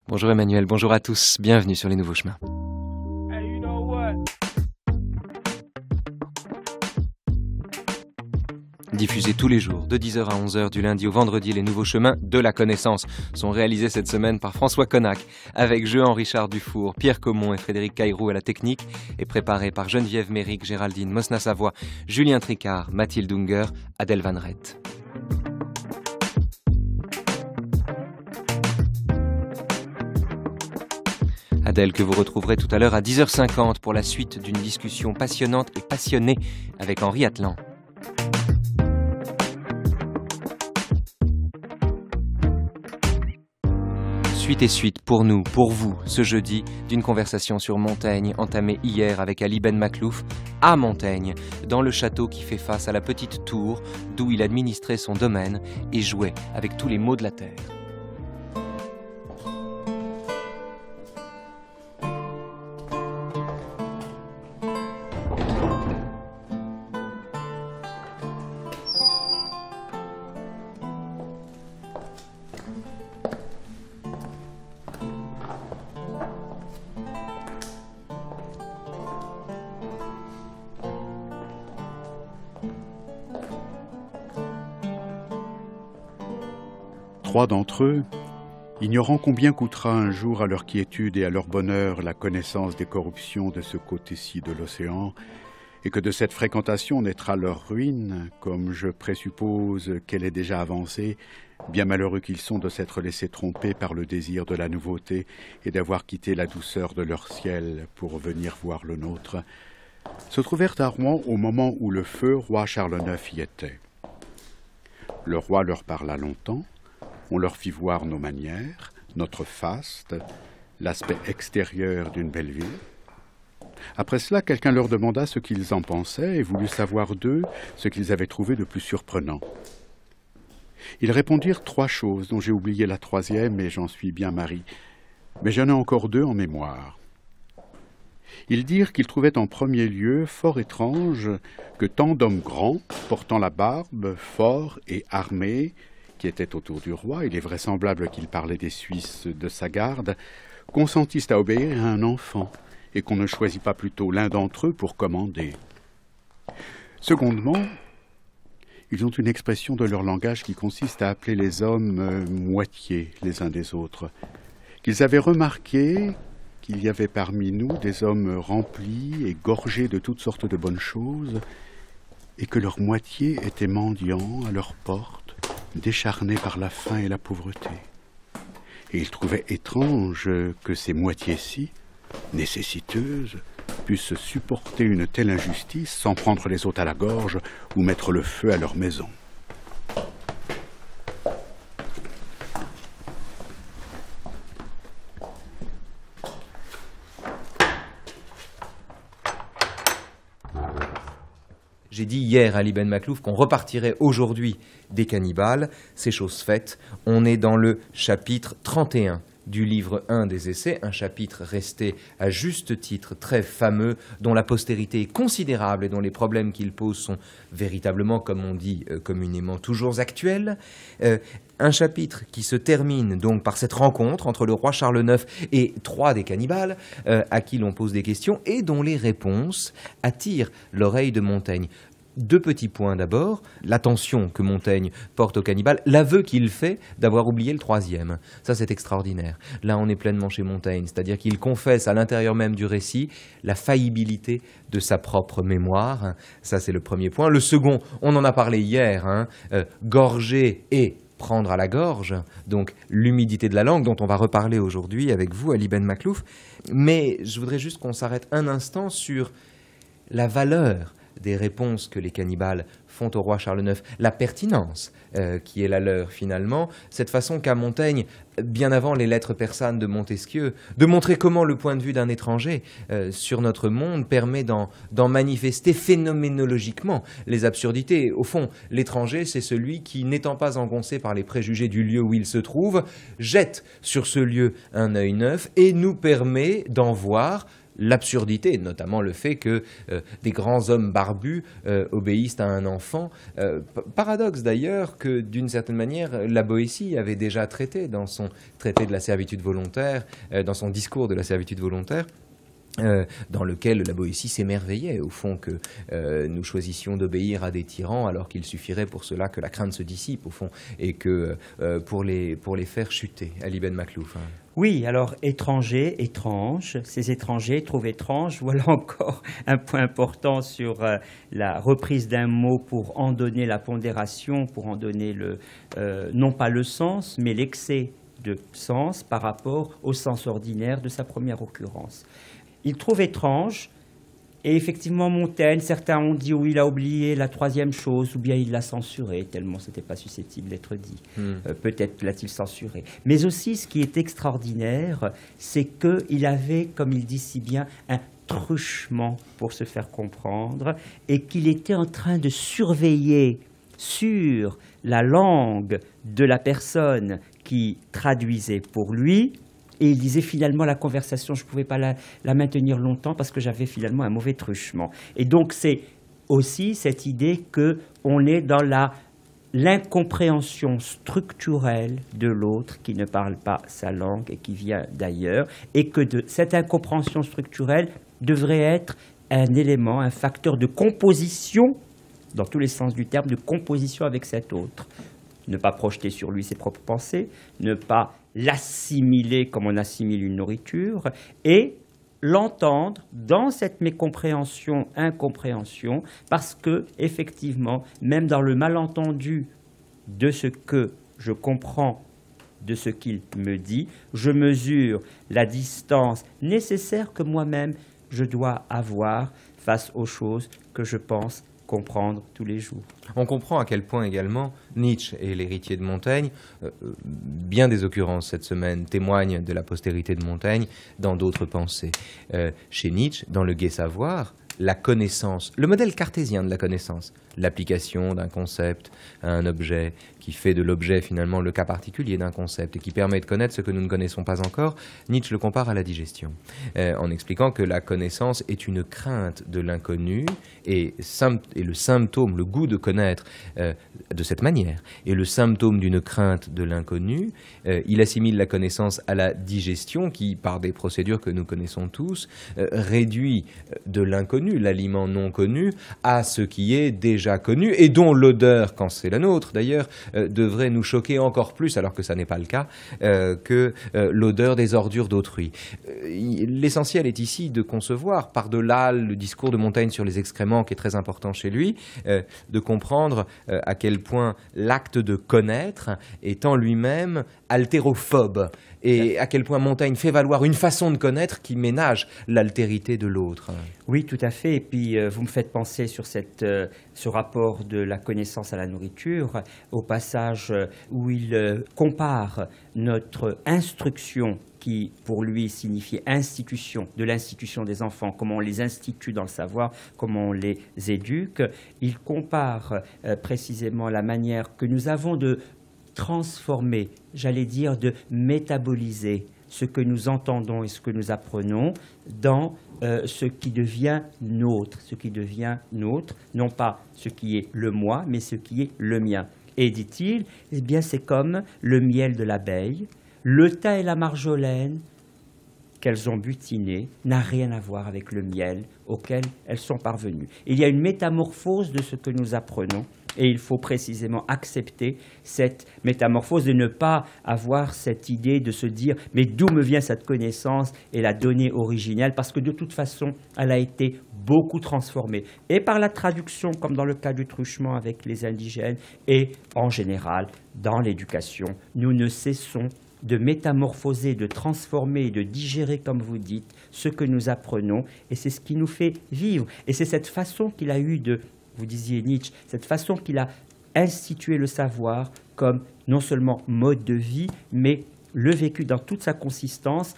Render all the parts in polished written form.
Bonjour Emmanuel, bonjour à tous, bienvenue sur Les Nouveaux Chemins. Diffusés tous les jours, de 10h à 11h, du lundi au vendredi, Les Nouveaux Chemins de la connaissance sont réalisés cette semaine par François Connac, avec Jean-Richard Dufour, Pierre Comon et Frédéric Caïrou à la technique, et préparé par Geneviève Méric, Géraldine Mosna-Savoie, Julien Tricard, Mathilde Unger, Adèle Van Rett. Adèle que vous retrouverez tout à l'heure à 10h50 pour la suite d'une discussion passionnante et passionnée avec Henri Atlan. Suite et suite pour nous, pour vous, ce jeudi, d'une conversation sur Montaigne entamée hier avec Ali Ben Maklouf à Montaigne, dans le château qui fait face à la petite tour d'où il administrait son domaine et jouait avec tous les maux de la terre. Trois d'entre eux, ignorant combien coûtera un jour à leur quiétude et à leur bonheur la connaissance des corruptions de ce côté-ci de l'océan, et que de cette fréquentation naîtra leur ruine, comme je présuppose qu'elle est déjà avancée, bien malheureux qu'ils sont de s'être laissés tromper par le désir de la nouveauté et d'avoir quitté la douceur de leur ciel pour venir voir le nôtre, se trouvèrent à Rouen au moment où le feu roi Charles IX y était. Le roi leur parla longtemps. On leur fit voir nos manières, notre faste, l'aspect extérieur d'une belle ville. Après cela, quelqu'un leur demanda ce qu'ils en pensaient et voulut savoir d'eux ce qu'ils avaient trouvé de plus surprenant. Ils répondirent trois choses, dont j'ai oublié la troisième et j'en suis bien marri, mais j'en ai encore deux en mémoire. Ils dirent qu'ils trouvaient en premier lieu fort étrange que tant d'hommes grands, portant la barbe, forts et armés, qui étaient autour du roi, il est vraisemblable qu'il parlait des Suisses de sa garde, consentissent à obéir à un enfant, et qu'on ne choisit pas plutôt l'un d'entre eux pour commander. Secondement, ils ont une expression de leur langage qui consiste à appeler les hommes moitié les uns des autres, qu'ils avaient remarqué qu'il y avait parmi nous des hommes remplis et gorgés de toutes sortes de bonnes choses, et que leur moitié étaient mendiants à leur porte, décharnés par la faim et la pauvreté. Et il trouvait étrange que ces moitiés-ci, nécessiteuses, puissent supporter une telle injustice sans prendre les autres à la gorge ou mettre le feu à leur maison. J'ai dit hier à Ali Ben Maklouf qu'on repartirait aujourd'hui des cannibales. C'est chose faite. On est dans le chapitre 31 du livre 1 des essais, un chapitre resté à juste titre très fameux, dont la postérité est considérable et dont les problèmes qu'il pose sont véritablement, comme on dit communément, toujours actuels. Un chapitre qui se termine donc par cette rencontre entre le roi Charles IX et trois des cannibales à qui l'on pose des questions et dont les réponses attirent l'oreille de Montaigne. Deux petits points d'abord, l'attention que Montaigne porte aux cannibales, l'aveu qu'il fait d'avoir oublié le troisième. Ça, c'est extraordinaire. Là, on est pleinement chez Montaigne, c'est-à-dire qu'il confesse à l'intérieur même du récit la faillibilité de sa propre mémoire. Ça, c'est le premier point. Le second, on en a parlé hier, gorger et prendre à la gorge, donc l'humidité de la langue dont on va reparler aujourd'hui avec vous, Ali Ben Maklouf. Mais je voudrais juste qu'on s'arrête un instant sur la valeur des réponses que les cannibales font au roi Charles IX, la pertinence qui est la leur finalement, cette façon qu'a Montaigne, bien avant les lettres persanes de Montesquieu, de montrer comment le point de vue d'un étranger sur notre monde permet d'en manifester phénoménologiquement les absurdités. Au fond, l'étranger, c'est celui qui, n'étant pas engoncé par les préjugés du lieu où il se trouve, jette sur ce lieu un œil neuf et nous permet d'en voir l'absurdité, notamment le fait que des grands hommes barbus obéissent à un enfant. Paradoxe d'ailleurs que, d'une certaine manière, la Boétie avait déjà traité dans son traité de la servitude volontaire, dans son discours de la servitude volontaire, dans lequel la Boétie s'émerveillait, au fond, que nous choisissions d'obéir à des tyrans alors qu'il suffirait pour cela que la crainte se dissipe, au fond, et que pour les faire chuter. Ali Ben Makhlouf. Hein. Oui, alors étranger, étrange, ces étrangers trouvent étrange, voilà encore un point important sur la reprise d'un mot pour en donner la pondération, pour en donner non pas le sens, mais l'excès de sens par rapport au sens ordinaire de sa première occurrence. Il trouve étrange, et effectivement Montaigne, certains ont dit oui, il a oublié la troisième chose, ou bien il l'a censuré, tellement ce n'était pas susceptible d'être dit. Peut-être l'a-t-il censuré. Mais aussi, ce qui est extraordinaire, c'est qu'il avait, comme il dit si bien, un truchement pour se faire comprendre, et qu'il était en train de surveiller sur la langue de la personne qui traduisait pour lui. Et il disait finalement la conversation, je ne pouvais pas la maintenir longtemps parce que j'avais finalement un mauvais truchement. Et donc c'est aussi cette idée qu'on est dans l'incompréhension structurelle de l'autre qui ne parle pas sa langue et qui vient d'ailleurs, et que cette incompréhension structurelle devrait être un élément, un facteur de composition, dans tous les sens du terme, de composition avec cet autre. Ne pas projeter sur lui ses propres pensées, ne pas l'assimiler comme on assimile une nourriture, et l'entendre dans cette mécompréhension, incompréhension, parce que, effectivement, même dans le malentendu de ce que je comprends de ce qu'il me dit, je mesure la distance nécessaire que moi-même je dois avoir face aux choses que je pense comprendre tous les jours. On comprend à quel point également Nietzsche et l'héritier de Montaigne, bien des occurrences cette semaine, témoignent de la postérité de Montaigne dans d'autres pensées. Chez Nietzsche, dans le gai savoir, la connaissance, le modèle cartésien de la connaissance, l'application d'un concept à un objet, qui fait de l'objet finalement le cas particulier d'un concept et qui permet de connaître ce que nous ne connaissons pas encore, Nietzsche le compare à la digestion, en expliquant que la connaissance est une crainte de l'inconnu et le symptôme, le goût de connaître de cette manière, et le symptôme d'une crainte de l'inconnu. Il assimile la connaissance à la digestion qui, par des procédures que nous connaissons tous, réduit de l'inconnu, l'aliment non connu, à ce qui est déjà connu et dont l'odeur, quand c'est la nôtre d'ailleurs, devrait nous choquer encore plus, alors que ça n'est pas le cas, que l'odeur des ordures d'autrui. L'essentiel est ici de concevoir, par-delà le discours de Montaigne sur les excréments qui est très important chez lui, de comprendre à quel point l'acte de connaître est en lui-même altérophobe, et à quel point Montaigne fait valoir une façon de connaître qui ménage l'altérité de l'autre. Oui, tout à fait. Et puis, vous me faites penser sur ce rapport de la connaissance à la nourriture, au passage où il compare notre instruction, qui pour lui signifie institution, de l'institution des enfants, comment on les institue dans le savoir, comment on les éduque. Il compare précisément la manière que nous avons de transformer, j'allais dire de métaboliser ce que nous entendons et ce que nous apprenons dans ce qui devient nôtre, non pas ce qui est le moi, mais ce qui est le mien. Et dit-il, eh bien c'est comme le miel de l'abeille, le thym et la marjolaine qu'elles ont butiné n'a rien à voir avec le miel auquel elles sont parvenues. Il y a une métamorphose de ce que nous apprenons, et il faut précisément accepter cette métamorphose, de ne pas avoir cette idée de se dire « mais d'où me vient cette connaissance ?» et la donnée originelle, parce que de toute façon, elle a été beaucoup transformée, et par la traduction, comme dans le cas du truchement avec les indigènes, et en général, dans l'éducation. Nous ne cessons de métamorphoser, de transformer et de digérer, comme vous dites, ce que nous apprenons, et c'est ce qui nous fait vivre. Et c'est cette façon qu'il a eu de, vous disiez Nietzsche, cette façon qu'il a institué le savoir comme non seulement mode de vie, mais le vécu dans toute sa consistance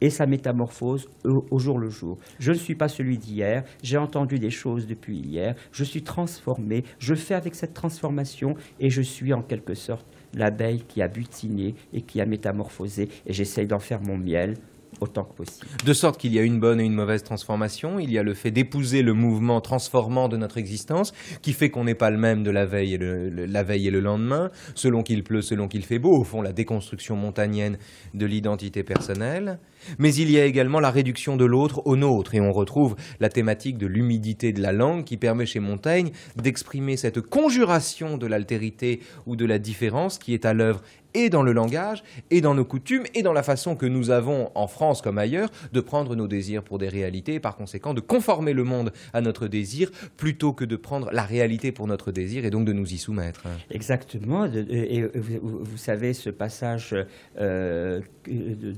et sa métamorphose au jour le jour. Je ne suis pas celui d'hier, j'ai entendu des choses depuis hier, je suis transformé, je fais avec cette transformation et je suis en quelque sorte l'abeille qui a butiné et qui a métamorphosé, et j'essaye d'en faire mon miel autant que possible. De sorte qu'il y a une bonne et une mauvaise transformation, il y a le fait d'épouser le mouvement transformant de notre existence, qui fait qu'on n'est pas le même de la veille et le lendemain, selon qu'il pleut, selon qu'il fait beau, au fond la déconstruction montagnenne de l'identité personnelle. Mais il y a également la réduction de l'autre au nôtre, et on retrouve la thématique de l'humidité de la langue qui permet chez Montaigne d'exprimer cette conjuration de l'altérité ou de la différence qui est à l'œuvre et dans le langage, et dans nos coutumes, et dans la façon que nous avons, en France comme ailleurs, de prendre nos désirs pour des réalités, et par conséquent de conformer le monde à notre désir, plutôt que de prendre la réalité pour notre désir, et donc de nous y soumettre. Exactement, et vous savez ce passage de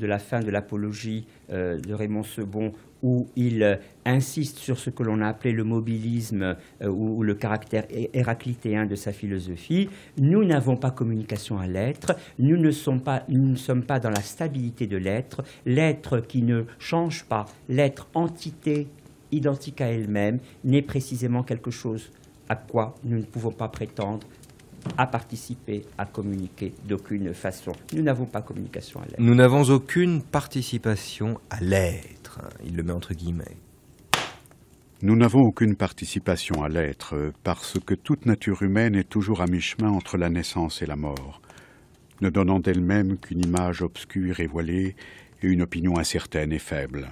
la fin de l'apologie de Raymond Sebon, où il insiste sur ce que l'on a appelé le mobilisme ou le caractère héraclitéen de sa philosophie. Nous n'avons pas communication à l'être, nous ne sommes pas dans la stabilité de l'être, l'être qui ne change pas, l'être entité identique à elle-même, n'est précisément quelque chose à quoi nous ne pouvons pas prétendre à participer, à communiquer d'aucune façon. Nous n'avons pas communication à l'être. Nous n'avons aucune participation à l'être. Il le met entre guillemets. Nous n'avons aucune participation à l'être, parce que toute nature humaine est toujours à mi-chemin entre la naissance et la mort, ne donnant d'elle-même qu'une image obscure et voilée et une opinion incertaine et faible.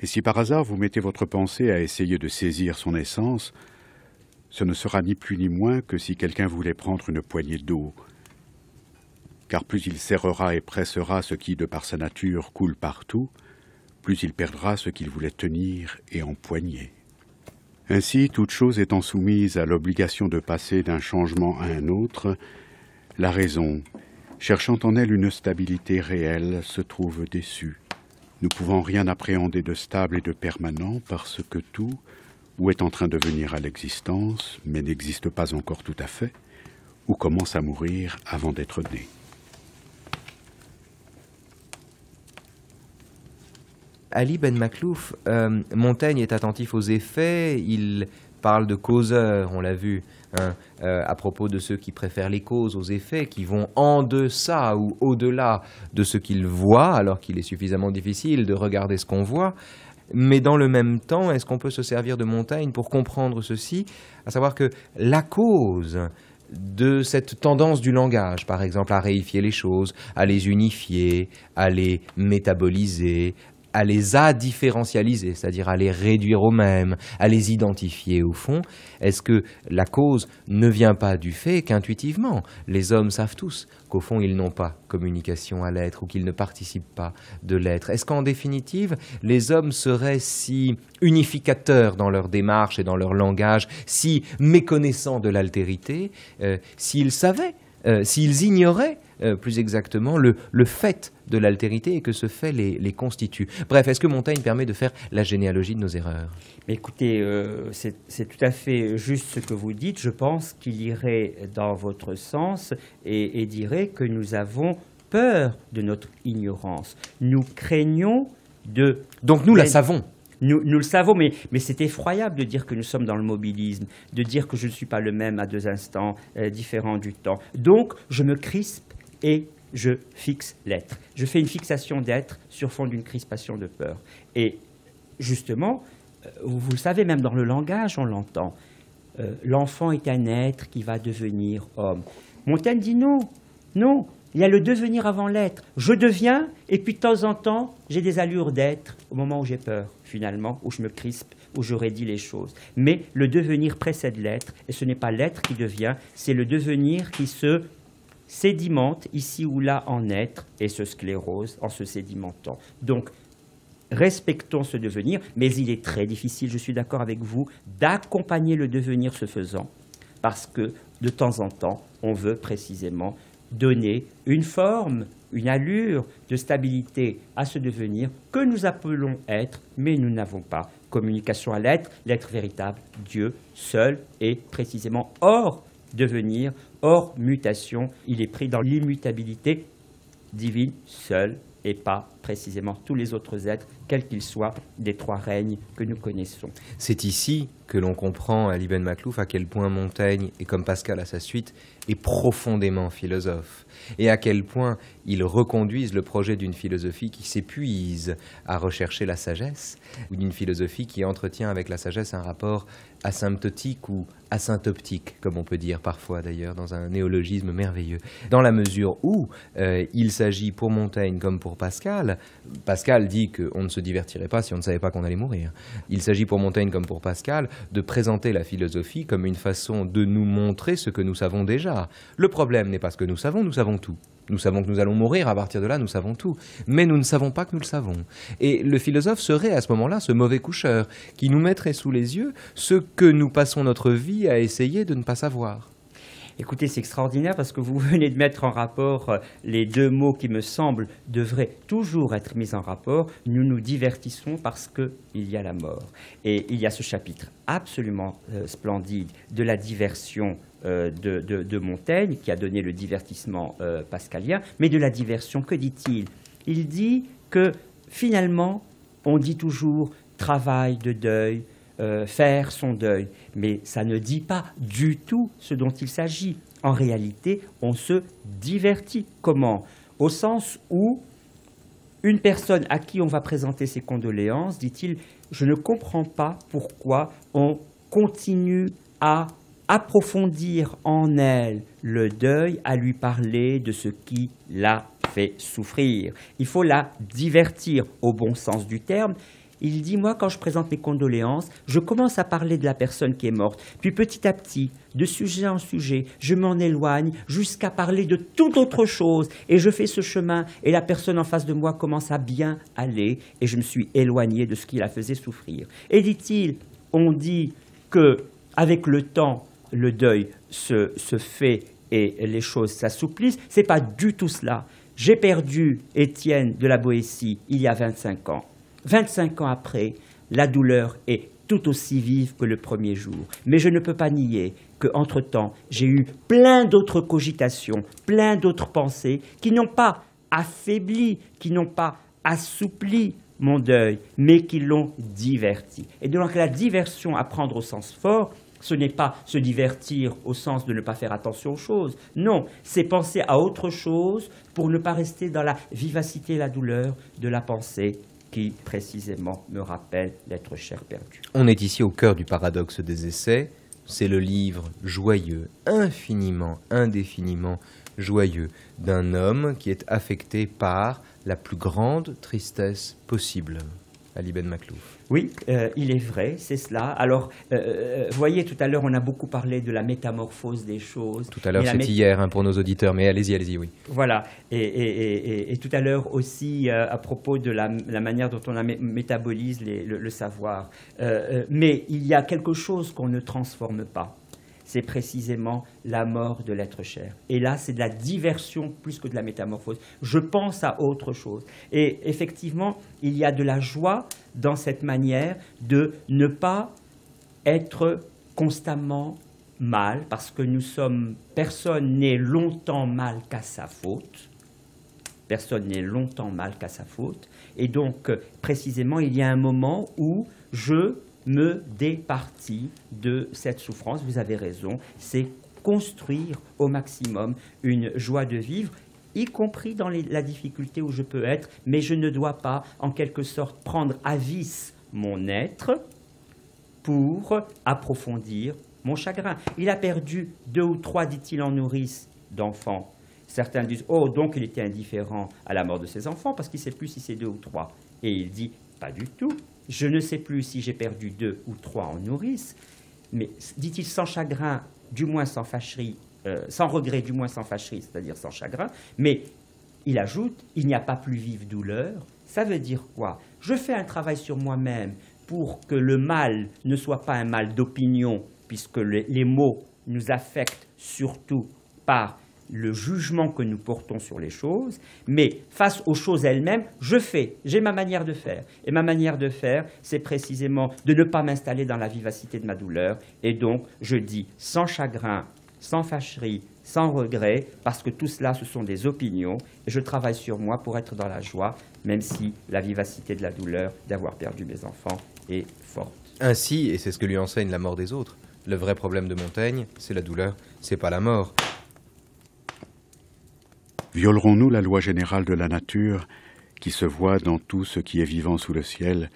Et si par hasard vous mettez votre pensée à essayer de saisir son essence, ce ne sera ni plus ni moins que si quelqu'un voulait prendre une poignée d'eau, car plus il serrera et pressera ce qui, de par sa nature, coule partout, plus il perdra ce qu'il voulait tenir et empoigner. Ainsi, toute chose étant soumise à l'obligation de passer d'un changement à un autre, la raison, cherchant en elle une stabilité réelle, se trouve déçue, ne pouvant rien appréhender de stable et de permanent parce que tout, ou est en train de venir à l'existence, mais n'existe pas encore tout à fait, ou commence à mourir avant d'être né. Ali Ben Makhlouf, Montaigne est attentif aux effets, il parle de causeurs, on l'a vu, à propos de ceux qui préfèrent les causes aux effets, qui vont en deçà ou au-delà de ce qu'ils voient, alors qu'il est suffisamment difficile de regarder ce qu'on voit. Mais dans le même temps, est-ce qu'on peut se servir de Montaigne pour comprendre ceci, à savoir que la cause de cette tendance du langage, par exemple, à réifier les choses, à les unifier, à les métaboliser, à les adifférencialiser, c'est-à-dire à les réduire au même, à les identifier au fond, est-ce que la cause ne vient pas du fait qu'intuitivement, les hommes savent tous qu'au fond ils n'ont pas communication à l'être ou qu'ils ne participent pas de l'être? Est-ce qu'en définitive, les hommes seraient si unificateurs dans leur démarche et dans leur langage, si méconnaissants de l'altérité, s'ils savaient, s'ils ignoraient plus exactement le fait de l'altérité et que ce fait les constitue. Bref, est-ce que Montaigne permet de faire la généalogie de nos erreurs? Écoutez, c'est tout à fait juste ce que vous dites. Je pense qu'il irait dans votre sens et dirait que nous avons peur de notre ignorance. Nous craignons de... Donc nous la savons. Nous le savons, mais c'est effroyable de dire que nous sommes dans le mobilisme, de dire que je ne suis pas le même à deux instants différents du temps. Donc, je me crispe et je fixe l'être. Je fais une fixation d'être sur fond d'une crispation de peur. Et justement, vous le savez, même dans le langage, on l'entend. L'enfant est un être qui va devenir homme. Montaigne dit non, non. Il y a le devenir avant l'être. Je deviens, et puis de temps en temps, j'ai des allures d'être au moment où j'ai peur, finalement, où je me crispe, où je raidis les choses. Mais le devenir précède l'être, et ce n'est pas l'être qui devient, c'est le devenir qui se sédimente ici ou là en être et se sclérose en se sédimentant. Donc, respectons ce devenir, mais il est très difficile, je suis d'accord avec vous, d'accompagner le devenir ce faisant, parce que de temps en temps, on veut précisément donner une forme, une allure de stabilité à ce devenir que nous appelons être, mais nous n'avons pas communication à l'être véritable, Dieu seul est précisément hors devenir, hors mutation. Il est pris dans l'immutabilité divine seule et pas précisément tous les autres êtres, quels qu'ils soient, des trois règnes que nous connaissons. C'est ici que l'on comprend à Ibn Maklouf à quel point Montaigne, et comme Pascal à sa suite, est profondément philosophe, et à quel point ils reconduisent le projet d'une philosophie qui s'épuise à rechercher la sagesse, ou d'une philosophie qui entretient avec la sagesse un rapport asymptotique ou asymptoptique, comme on peut dire parfois d'ailleurs dans un néologisme merveilleux, dans la mesure où il s'agit pour Montaigne comme pour Pascal, Pascal dit qu'on ne se divertirait pas si on ne savait pas qu'on allait mourir, il s'agit pour Montaigne comme pour Pascal de présenter la philosophie comme une façon de nous montrer ce que nous savons déjà. Le problème n'est pas ce que nous savons tout. Nous savons que nous allons mourir, à partir de là, nous savons tout. Mais nous ne savons pas que nous le savons. Et le philosophe serait à ce moment-là ce mauvais coucheur qui nous mettrait sous les yeux ce que nous passons notre vie à essayer de ne pas savoir. Écoutez, c'est extraordinaire parce que vous venez de mettre en rapport les deux mots qui me semblent devraient toujours être mis en rapport. Nous nous divertissons parce qu'il y a la mort. Et il y a ce chapitre absolument splendide de la diversion de Montaigne, qui a donné le divertissement pascalien. Mais de la diversion, que dit-il? Il dit que finalement, on dit toujours travail de deuil, faire son deuil, mais ça ne dit pas du tout ce dont il s'agit. En réalité, on se divertit. Comment? Au sens où une personne à qui on va présenter ses condoléances, dit-il, je ne comprends pas pourquoi on continue à approfondir en elle le deuil, à lui parler de ce qui l'a fait souffrir. Il faut la divertir au bon sens du terme. Il dit, moi, quand je présente mes condoléances, je commence à parler de la personne qui est morte. Puis petit à petit, de sujet en sujet, je m'en éloigne jusqu'à parler de toute autre chose. Et je fais ce chemin et la personne en face de moi commence à bien aller et je me suis éloigné de ce qui la faisait souffrir. Et dit-il, on dit qu'avec le temps, le deuil se fait et les choses s'assouplissent. Ce n'est pas du tout cela. J'ai perdu Étienne de la Boétie il y a 25 ans. 25 ans après, la douleur est tout aussi vive que le premier jour. Mais je ne peux pas nier qu'entre-temps, j'ai eu plein d'autres cogitations, plein d'autres pensées qui n'ont pas affaibli, qui n'ont pas assoupli mon deuil, mais qui l'ont diverti. Et donc la diversion à prendre au sens fort, ce n'est pas se divertir au sens de ne pas faire attention aux choses. Non, c'est penser à autre chose pour ne pas rester dans la vivacité et la douleur de la pensée qui, précisément, me rappelle l'être cher perdu. On est ici au cœur du paradoxe des essais. C'est le livre joyeux, infiniment, indéfiniment joyeux, d'un homme qui est affecté par la plus grande tristesse possible. Ali Ben Maklouf. Oui, il est vrai, c'est cela. Alors, voyez, tout à l'heure, on a beaucoup parlé de la métamorphose des choses. Tout à l'heure, c'est hier pour nos auditeurs, mais allez-y, oui. Voilà, et tout à l'heure aussi, à propos de la manière dont on métabolise le savoir. Mais il y a quelque chose qu'on ne transforme pas. C'est précisément la mort de l'être cher. Et là, c'est de la diversion plus que de la métamorphose. Je pense à autre chose. Et effectivement, il y a de la joie dans cette manière de ne pas être constamment mal, parce que personne n'est longtemps mal qu'à sa faute. Personne n'est longtemps mal qu'à sa faute. Et donc, précisément, il y a un moment où je me départir de cette souffrance. Vous avez raison, c'est construire au maximum une joie de vivre, y compris dans la difficulté où je peux être, mais je ne dois pas, en quelque sorte, prendre à vice mon être pour approfondir mon chagrin. Il a perdu 2 ou 3, dit-il en nourrice, d'enfants. Certains disent, oh, donc il était indifférent à la mort de ses enfants, parce qu'il ne sait plus si c'est 2 ou 3. Et il dit, pas du tout. Je ne sais plus si j'ai perdu 2 ou 3 en nourrice, mais, dit-il, sans chagrin, du moins sans fâcherie, sans regret, du moins sans fâcherie, c'est-à-dire sans chagrin, mais il ajoute, il n'y a pas plus vive douleur. Ça veut dire quoi? Je fais un travail sur moi-même pour que le mal ne soit pas un mal d'opinion, puisque les mots nous affectent surtout par le jugement que nous portons sur les choses, mais face aux choses elles-mêmes, j'ai ma manière de faire. Et ma manière de faire, c'est précisément de ne pas m'installer dans la vivacité de ma douleur. Et donc, je dis sans chagrin, sans fâcherie, sans regret, parce que tout cela, ce sont des opinions, et je travaille sur moi pour être dans la joie, même si la vivacité de la douleur d'avoir perdu mes enfants est forte. Ainsi, et c'est ce que lui enseigne la mort des autres, le vrai problème de Montaigne, c'est la douleur, c'est pas la mort. Violerons-nous la loi générale de la nature qui se voit dans tout ce qui est vivant sous le ciel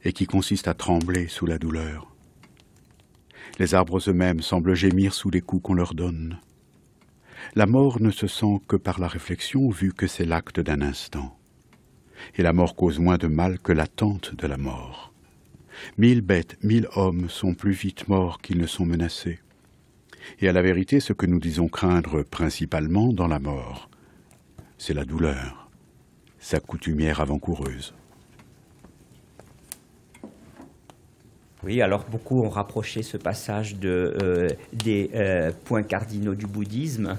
et qui consiste à trembler sous la douleur? Les arbres eux-mêmes semblent gémir sous les coups qu'on leur donne. La mort ne se sent que par la réflexion, vu que c'est l'acte d'un instant. Et la mort cause moins de mal que l'attente de la mort. 1000 bêtes, 1000 hommes sont plus vite morts qu'ils ne sont menacés. Et à la vérité, ce que nous disons craindre principalement dans la mort, c'est la douleur, sa coutumière avant-coureuse. Oui, alors beaucoup ont rapproché ce passage des points cardinaux du bouddhisme,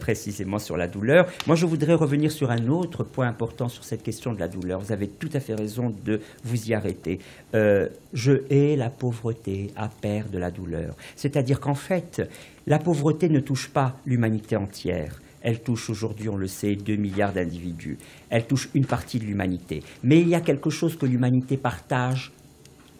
précisément sur la douleur. Moi, je voudrais revenir sur un autre point important sur cette question de la douleur. Vous avez tout à fait raison de vous y arrêter. Je hais la pauvreté à pair de la douleur. C'est-à-dire qu'en fait, la pauvreté ne touche pas l'humanité entière. Elle touche aujourd'hui, on le sait, 2 milliards d'individus. Elle touche une partie de l'humanité. Mais il y a quelque chose que l'humanité partage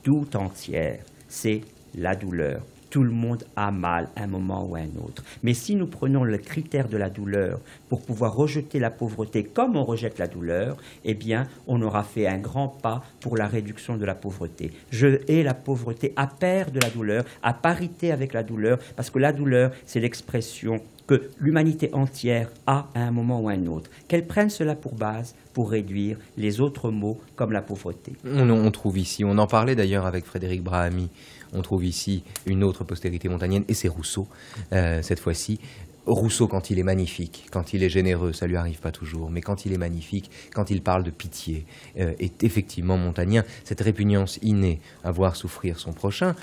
tout entière, c'est la douleur. Tout le monde a mal à un moment ou à un autre. Mais si nous prenons le critère de la douleur pour pouvoir rejeter la pauvreté comme on rejette la douleur, eh bien, on aura fait un grand pas pour la réduction de la pauvreté. Je hais la pauvreté à pair de la douleur, à parité avec la douleur, parce que la douleur, c'est l'expression que l'humanité entière a à un moment ou à un autre. Qu'elle prenne cela pour base pour réduire les autres maux comme la pauvreté. On trouve ici, on en parlait d'ailleurs avec Frédéric Brahamy, on trouve ici une autre postérité montagnenne, et c'est Rousseau, cette fois-ci. Rousseau, quand il est magnifique, quand il est généreux, ça lui arrive pas toujours, mais quand il est magnifique, quand il parle de pitié, est effectivement montagnien. Cette répugnance innée à voir souffrir son prochain,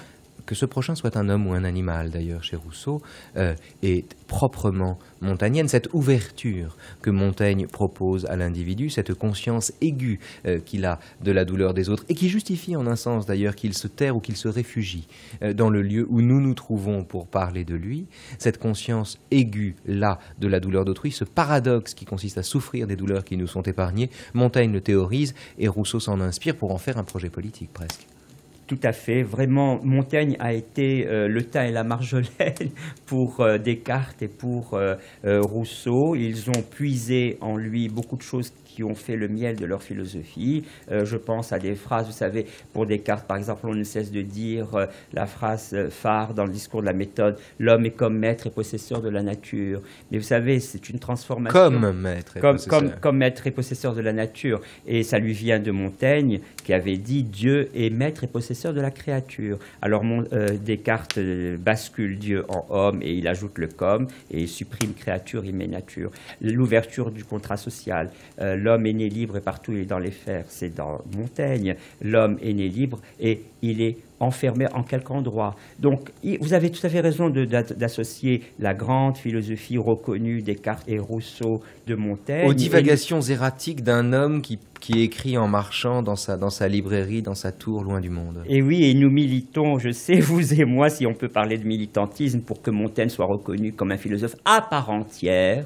que ce prochain soit un homme ou un animal d'ailleurs chez Rousseau, est proprement montagnenne. Cette ouverture que Montaigne propose à l'individu, cette conscience aiguë qu'il a de la douleur des autres, et qui justifie en un sens d'ailleurs qu'il se terre ou qu'il se réfugie dans le lieu où nous nous trouvons pour parler de lui, cette conscience aiguë là de la douleur d'autrui, ce paradoxe qui consiste à souffrir des douleurs qui nous sont épargnées, Montaigne le théorise et Rousseau s'en inspire pour en faire un projet politique presque. Tout à fait. Vraiment, Montaigne a été le thym et la marjolaine pour Descartes et pour Rousseau. Ils ont puisé en lui beaucoup de choses qui ont fait le miel de leur philosophie. Je pense à des phrases, vous savez, pour Descartes, par exemple, on ne cesse de dire la phrase phare dans le discours de la méthode, « L'homme est comme maître et possesseur de la nature ». Mais vous savez, c'est une transformation. Comme maître et possesseur. Comme maître et possesseur de la nature. Et ça lui vient de Montaigne, qui avait dit « Dieu est maître et possesseur de la créature ». Alors Descartes bascule Dieu en homme et il ajoute le « comme » et il supprime créature, il met nature. L'ouverture du contrat social. L'homme est né libre et partout il est dans les fers. C'est dans Montaigne. L'homme est né libre et il est enfermé en quelque endroit. Donc, vous avez tout à fait raison d'associer la grande philosophie reconnue Descartes et Rousseau de Montaigne aux divagations erratiques d'un homme qui écrit en marchant dans sa librairie, dans sa tour, loin du monde. Et oui, et nous militons, je sais, vous et moi, si on peut parler de militantisme, pour que Montaigne soit reconnu comme un philosophe à part entière.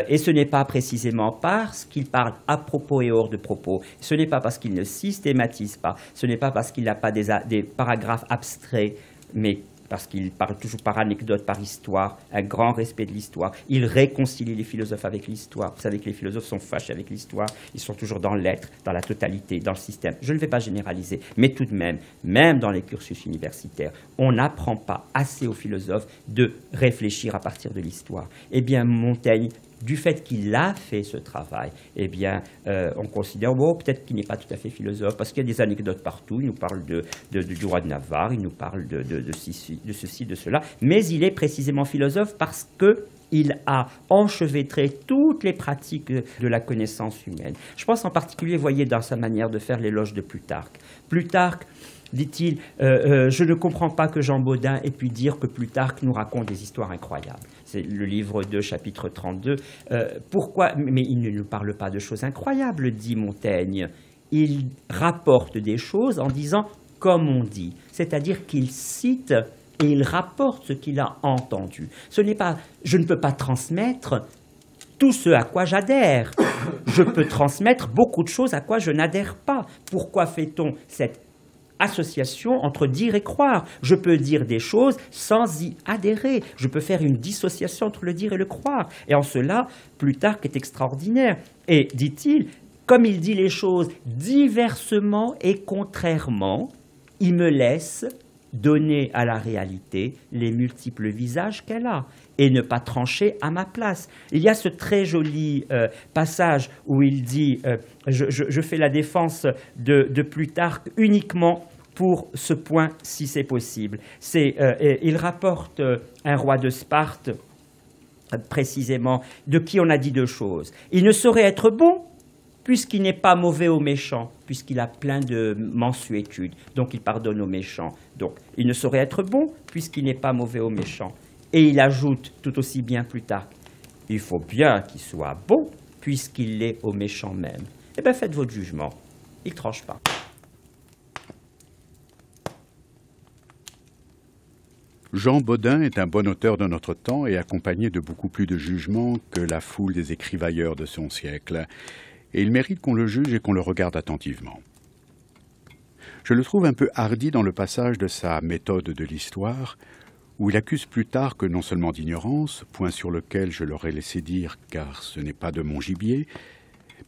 Et ce n'est pas précisément parce qu'il parle à propos et hors de propos. Ce n'est pas parce qu'il ne systématise pas. Ce n'est pas parce qu'il n'a pas des paragraphes abstraits, mais parce qu'il parle toujours par anecdote, par histoire, un grand respect de l'histoire. Il réconcilie les philosophes avec l'histoire. Vous savez que les philosophes sont fâchés avec l'histoire. Ils sont toujours dans l'être, dans la totalité, dans le système. Je ne vais pas généraliser, mais tout de même dans les cursus universitaires, on n'apprend pas assez aux philosophes de réfléchir à partir de l'histoire. Eh bien, Montaigne, du fait qu'il a fait ce travail, eh bien, on considère, bon, peut-être qu'il n'est pas tout à fait philosophe, parce qu'il y a des anecdotes partout, il nous parle du roi de Navarre, il nous parle de ceci, de cela, mais il est précisément philosophe parce qu'il a enchevêtré toutes les pratiques de la connaissance humaine. Je pense en particulier, voyez, dans sa manière de faire l'éloge de Plutarque. Plutarque, dit-il, je ne comprends pas que Jean Bodin ait pu dire que Plutarque nous raconte des histoires incroyables. C'est le livre 2, chapitre 32. Pourquoi? Mais il ne nous parle pas de choses incroyables, dit Montaigne. Il rapporte des choses en disant comme on dit. C'est-à-dire qu'il cite et il rapporte ce qu'il a entendu. Je ne peux pas transmettre tout ce à quoi j'adhère. Je peux transmettre beaucoup de choses à quoi je n'adhère pas. Pourquoi fait-on cette association entre dire et croire? Je peux dire des choses sans y adhérer. Je peux faire une dissociation entre le dire et le croire. Et en cela, Plutarque est extraordinaire. Et, dit-il, comme il dit les choses diversement et contrairement, il me laisse donner à la réalité les multiples visages qu'elle a et ne pas trancher à ma place. Il y a ce très joli passage où il dit je fais la défense de Plutarque uniquement pour ce point, si c'est possible. Il rapporte un roi de Sparte, précisément, de qui on a dit deux choses. Il ne saurait être bon puisqu'il n'est pas mauvais aux méchants, puisqu'il a plein de mansuétude, donc il pardonne aux méchants. Donc, il ne saurait être bon, puisqu'il n'est pas mauvais aux méchants. Et il ajoute, tout aussi bien plus tard, il faut bien qu'il soit bon, puisqu'il l'est aux méchants même. Eh bien, faites votre jugement. Il ne tranche pas. Jean Bodin est un bon auteur de notre temps et accompagné de beaucoup plus de jugement que la foule des écrivailleurs de son siècle. Et il mérite qu'on le juge et qu'on le regarde attentivement. Je le trouve un peu hardi dans le passage de sa méthode de l'histoire, où il accuse Plutarque non seulement d'ignorance, point sur lequel je l'aurais laissé dire car ce n'est pas de mon gibier,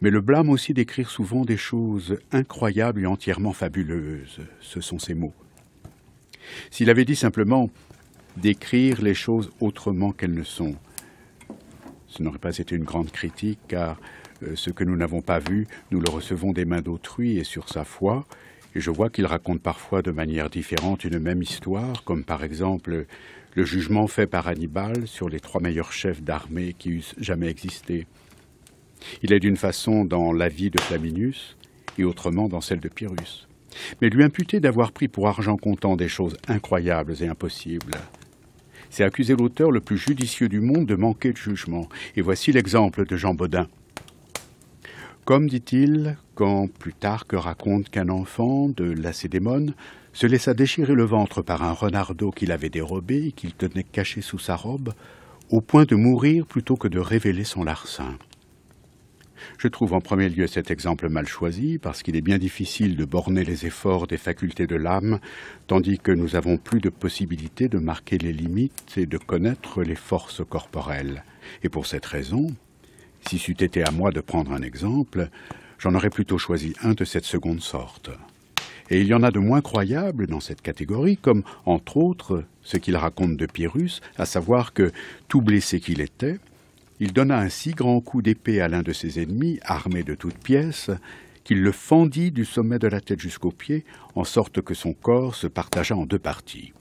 mais le blâme aussi d'écrire souvent des choses incroyables et entièrement fabuleuses. Ce sont ses mots. S'il avait dit simplement d'écrire les choses autrement qu'elles ne sont, ce n'aurait pas été une grande critique, car ce que nous n'avons pas vu, nous le recevons des mains d'autrui et sur sa foi, et je vois qu'il raconte parfois de manière différente une même histoire, comme par exemple le jugement fait par Hannibal sur les 3 meilleurs chefs d'armée qui eussent jamais existé. Il est d'une façon dans la vie de Flaminius et autrement dans celle de Pyrrhus. Mais lui imputer d'avoir pris pour argent comptant des choses incroyables et impossibles, c'est accuser l'auteur le plus judicieux du monde de manquer de jugement. Et voici l'exemple de Jean Bodin. Comme, dit-il, quand Plutarque raconte qu'un enfant de Lacédémone se laissa déchirer le ventre par un renardeau qu'il avait dérobé et qu'il tenait caché sous sa robe, au point de mourir plutôt que de révéler son larcin. Je trouve en premier lieu cet exemple mal choisi, parce qu'il est bien difficile de borner les efforts des facultés de l'âme, tandis que nous avons plus de possibilités de marquer les limites et de connaître les forces corporelles. Et pour cette raison, si c'eût été à moi de prendre un exemple, j'en aurais plutôt choisi un de cette seconde sorte. Et il y en a de moins croyables dans cette catégorie, comme, entre autres, ce qu'il raconte de Pyrrhus, à savoir que, tout blessé qu'il était, il donna un si grand coup d'épée à l'un de ses ennemis, armé de toutes pièces, qu'il le fendit du sommet de la tête jusqu'aux pieds, en sorte que son corps se partagea en 2 parties.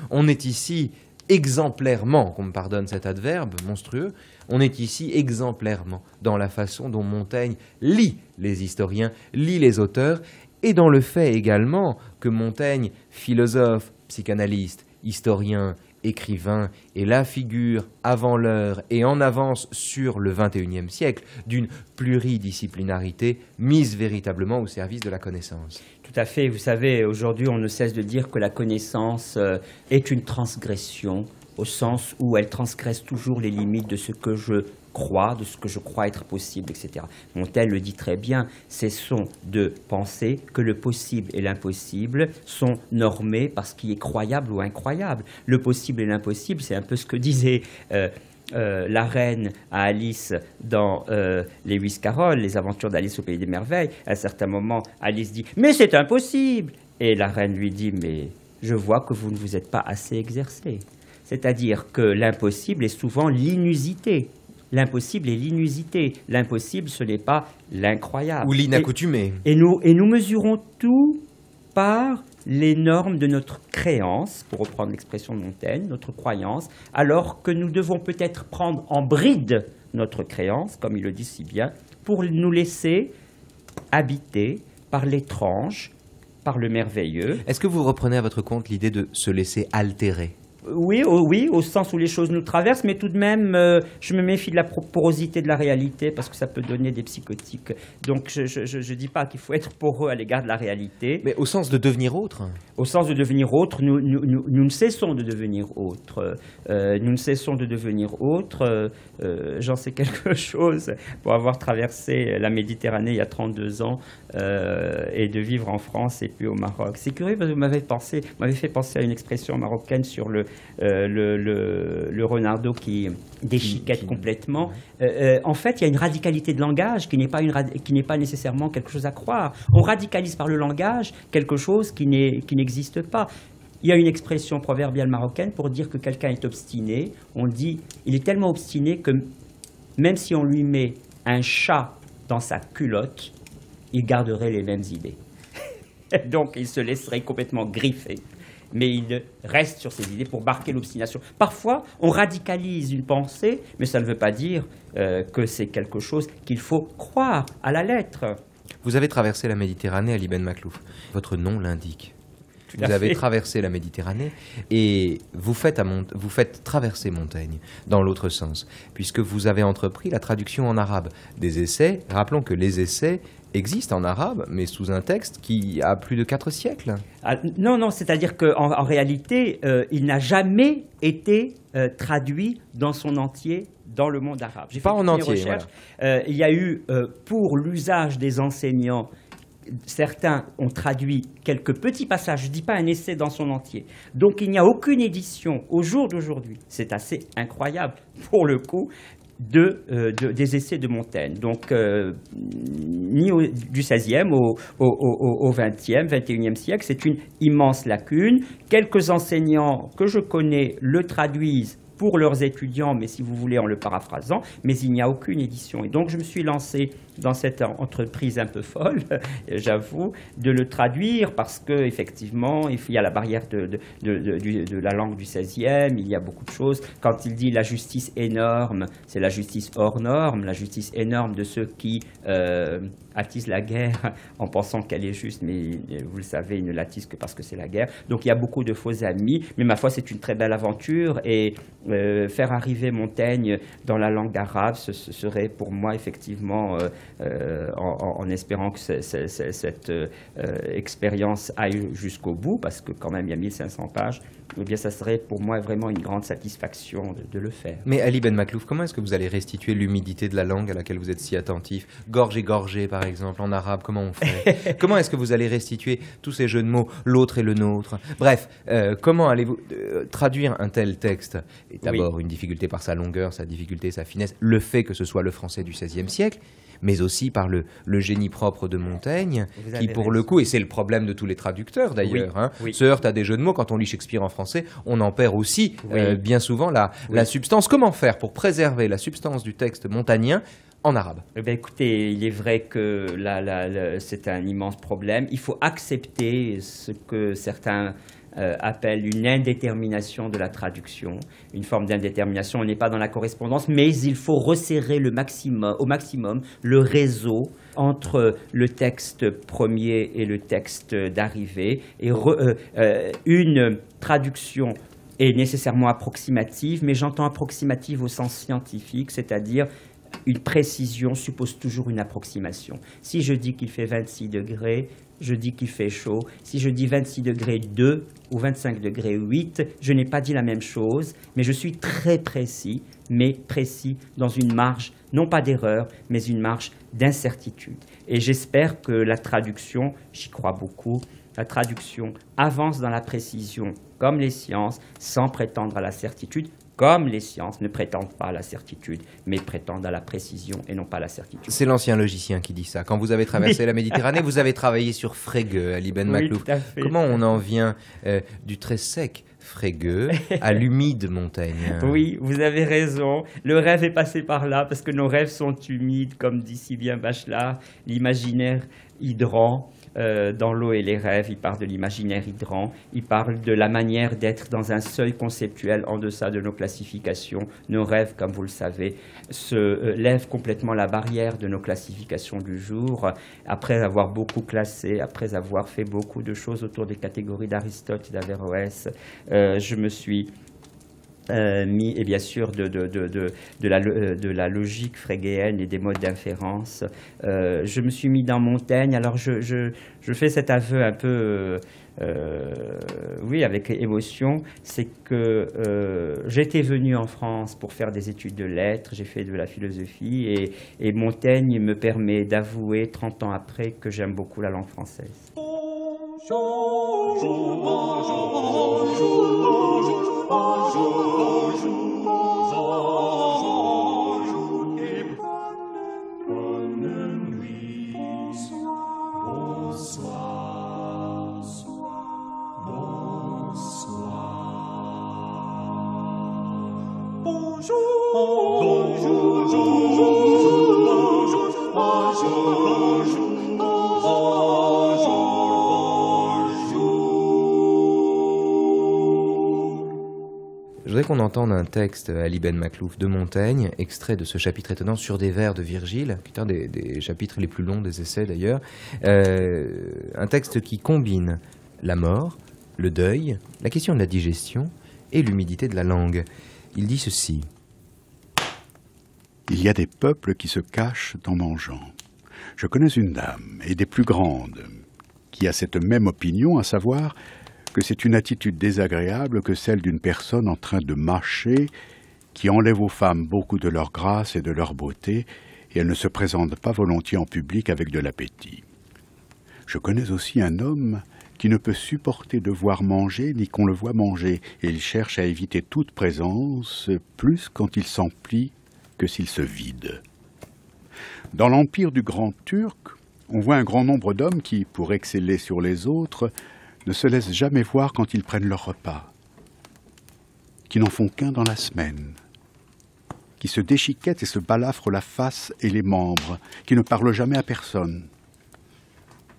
On est ici exemplairement, qu'on me pardonne cet adverbe monstrueux, on est ici exemplairement dans la façon dont Montaigne lit les historiens, lit les auteurs, et dans le fait également que Montaigne, philosophe, psychanalyste, historien, écrivain, est la figure avant l'heure et en avance sur le XXIe siècle d'une pluridisciplinarité mise véritablement au service de la connaissance. Tout à fait. Vous savez, aujourd'hui, on ne cesse de dire que la connaissance est une transgression, au sens où elle transgresse toujours les limites de ce que je crois, de ce que je crois être possible, etc. Montaigne le dit très bien, cessons de penser que le possible et l'impossible sont normés par ce qui est croyable ou incroyable. Le possible et l'impossible, c'est un peu ce que disait la reine à Alice dans les Lewis Carroll, les aventures d'Alice au Pays des Merveilles. À un certain moment, Alice dit « Mais c'est impossible !» Et la reine lui dit « Mais je vois que vous ne vous êtes pas assez exercé. » C'est-à-dire que l'impossible est souvent l'inusité. L'impossible est l'inusité. L'impossible, ce n'est pas l'incroyable. Ou l'inaccoutumé. Et nous mesurons tout par les normes de notre créance, pour reprendre l'expression de Montaigne, notre croyance, alors que nous devons peut-être prendre en bride notre créance, comme il le dit si bien, pour nous laisser habiter par l'étrange, par le merveilleux. Est-ce que vous reprenez à votre compte l'idée de se laisser altérer Oui, oui, au sens où les choses nous traversent, mais tout de même, je me méfie de la porosité de la réalité parce que ça peut donner des psychotiques. Donc, je dis pas qu'il faut être poreux à l'égard de la réalité. Mais au sens de devenir autre. Au sens de devenir autre, nous ne cessons de devenir autre. Nous ne cessons de devenir autre. J'en sais quelque chose pour avoir traversé la Méditerranée il y a 32 ans et de vivre en France et puis au Maroc. C'est curieux parce que vous m'avez fait penser à une expression marocaine sur le renardeau qui déchiquette complètement. En fait, il y a une radicalité de langage qui n'est pas nécessairement quelque chose à croire. On radicalise par le langage quelque chose qui n'existe pas. Il y a une expression proverbiale marocaine pour dire que quelqu'un est obstiné. On dit il est tellement obstiné que même si on lui met un chat dans sa culotte, il garderait les mêmes idées. Donc il se laisserait complètement griffer. Mais il reste sur ses idées pour marquer l'obstination. Parfois, on radicalise une pensée, mais ça ne veut pas dire que c'est quelque chose qu'il faut croire à la lettre. Vous avez traversé la Méditerranée, Ali Ben Maklouf. Votre nom l'indique. Vous avez traversé la Méditerranée et vous faites traverser Montaigne dans l'autre sens, puisque vous avez entrepris la traduction en arabe des essais. Rappelons que les essais existent en arabe, mais sous un texte qui a plus de 4 siècles. Non, c'est-à-dire qu'en réalité, il n'a jamais été traduit dans son entier dans le monde arabe. Pas en entier, voilà. Il y a eu, pour l'usage des enseignants, certains ont traduit quelques petits passages, je ne dis pas un essai dans son entier. Donc il n'y a aucune édition au jour d'aujourd'hui, c'est assez incroyable pour le coup, des essais de Montaigne. Donc ni du XVIe au XXe, XXIe siècle, c'est une immense lacune. Quelques enseignants que je connais le traduisent pour leurs étudiants, mais si vous voulez en le paraphrasant, mais il n'y a aucune édition. Et donc je me suis lancé dans cette entreprise un peu folle, j'avoue, de le traduire parce qu'effectivement, il y a la barrière de la langue du XVIe, il y a beaucoup de choses. Quand il dit la justice énorme, c'est la justice hors norme, la justice énorme de ceux qui attisent la guerre en pensant qu'elle est juste, mais vous le savez, ils ne l'attisent que parce que c'est la guerre. Donc il y a beaucoup de faux amis, mais ma foi, c'est une très belle aventure et faire arriver Montaigne dans la langue arabe, ce serait pour moi effectivement, en espérant que cette expérience aille jusqu'au bout, parce que quand même il y a 1500 pages, eh bien ça serait pour moi vraiment une grande satisfaction de le faire. Mais Ali Ben Maklouf, comment est-ce que vous allez restituer l'humidité de la langue à laquelle vous êtes si attentif? Gorge et gorgée par exemple, en arabe, comment on fait? Comment est-ce que vous allez restituer tous ces jeux de mots, l'autre et le nôtre? Bref, comment allez-vous traduire un tel texte? Et d'abord, une difficulté par sa longueur, sa difficulté, sa finesse, le fait que ce soit le français du XVIe siècle, mais aussi par le génie propre de Montaigne, qui pour le coup, et c'est le problème de tous les traducteurs d'ailleurs, se heurte à des jeux de mots. Quand on lit Shakespeare en français, on en perd aussi bien souvent la substance. Comment faire pour préserver la substance du texte montagnien en arabe? Eh bien, écoutez, il est vrai que c'est un immense problème. Il faut accepter ce que certains appellent une indétermination de la traduction, une forme d'indétermination. On n'est pas dans la correspondance, mais il faut resserrer au maximum le réseau entre le texte premier et le texte d'arrivée. Et une traduction est nécessairement approximative, mais j'entends approximative au sens scientifique, c'est-à-dire une précision suppose toujours une approximation. Si je dis qu'il fait 26 degrés, je dis qu'il fait chaud. Si je dis 26 degrés 2 ou 25 degrés 8, je n'ai pas dit la même chose, mais je suis très précis, mais précis dans une marge, non pas d'erreur, mais une marge d'incertitude. Et j'espère que la traduction, j'y crois beaucoup, la traduction avance dans la précision comme les sciences, sans prétendre à la certitude, comme les sciences ne prétendent pas à la certitude, mais prétendent à la précision et non pas à la certitude. C'est l'ancien logicien qui dit ça. Quand vous avez traversé la Méditerranée, vous avez travaillé sur Frege, Ali Ben Maklouf. Tout à fait. Comment on en vient du très sec Frege à l'humide Montaigne? Oui, vous avez raison. Le rêve est passé par là, parce que nos rêves sont humides, comme dit si bien Bachelard, l'imaginaire hydrant. Dans l'eau et les rêves, il parle de l'imaginaire hydrant, il parle de la manière d'être dans un seuil conceptuel en deçà de nos classifications. Nos rêves, comme vous le savez, se lèvent complètement la barrière de nos classifications du jour. Après avoir beaucoup classé, après avoir fait beaucoup de choses autour des catégories d'Aristote et d'Averroès, je me suis et bien sûr de la logique frégéenne et des modes d'inférence. Je me suis mis dans Montaigne. Alors je fais cet aveu un peu, oui, avec émotion, c'est que j'étais venu en France pour faire des études de lettres, j'ai fait de la philosophie, et Montaigne me permet d'avouer 30 ans après que j'aime beaucoup la langue française. Je voudrais qu'on entende un texte, Ali Ben Makhlouf, de Montaigne, extrait de ce chapitre étonnant sur des vers de Virgile, qui est un des chapitres les plus longs des essais d'ailleurs. Un texte qui combine la mort, le deuil, la question de la digestion et l'humidité de la langue. Il dit ceci. Il y a des peuples qui se cachent en mangeant. Je connais une dame, et des plus grandes, qui a cette même opinion, à savoir que c'est une attitude désagréable que celle d'une personne en train de mâcher, qui enlève aux femmes beaucoup de leur grâce et de leur beauté, et elles ne se présentent pas volontiers en public avec de l'appétit. Je connais aussi un homme qui ne peut supporter de voir manger ni qu'on le voit manger, et il cherche à éviter toute présence, plus quand il s'emplit que s'il se vide. Dans l'empire du Grand Turc, on voit un grand nombre d'hommes qui, pour exceller sur les autres, ne se laissent jamais voir quand ils prennent leur repas, qui n'en font qu'un dans la semaine, qui se déchiquettent et se balafrent la face et les membres, qui ne parlent jamais à personne.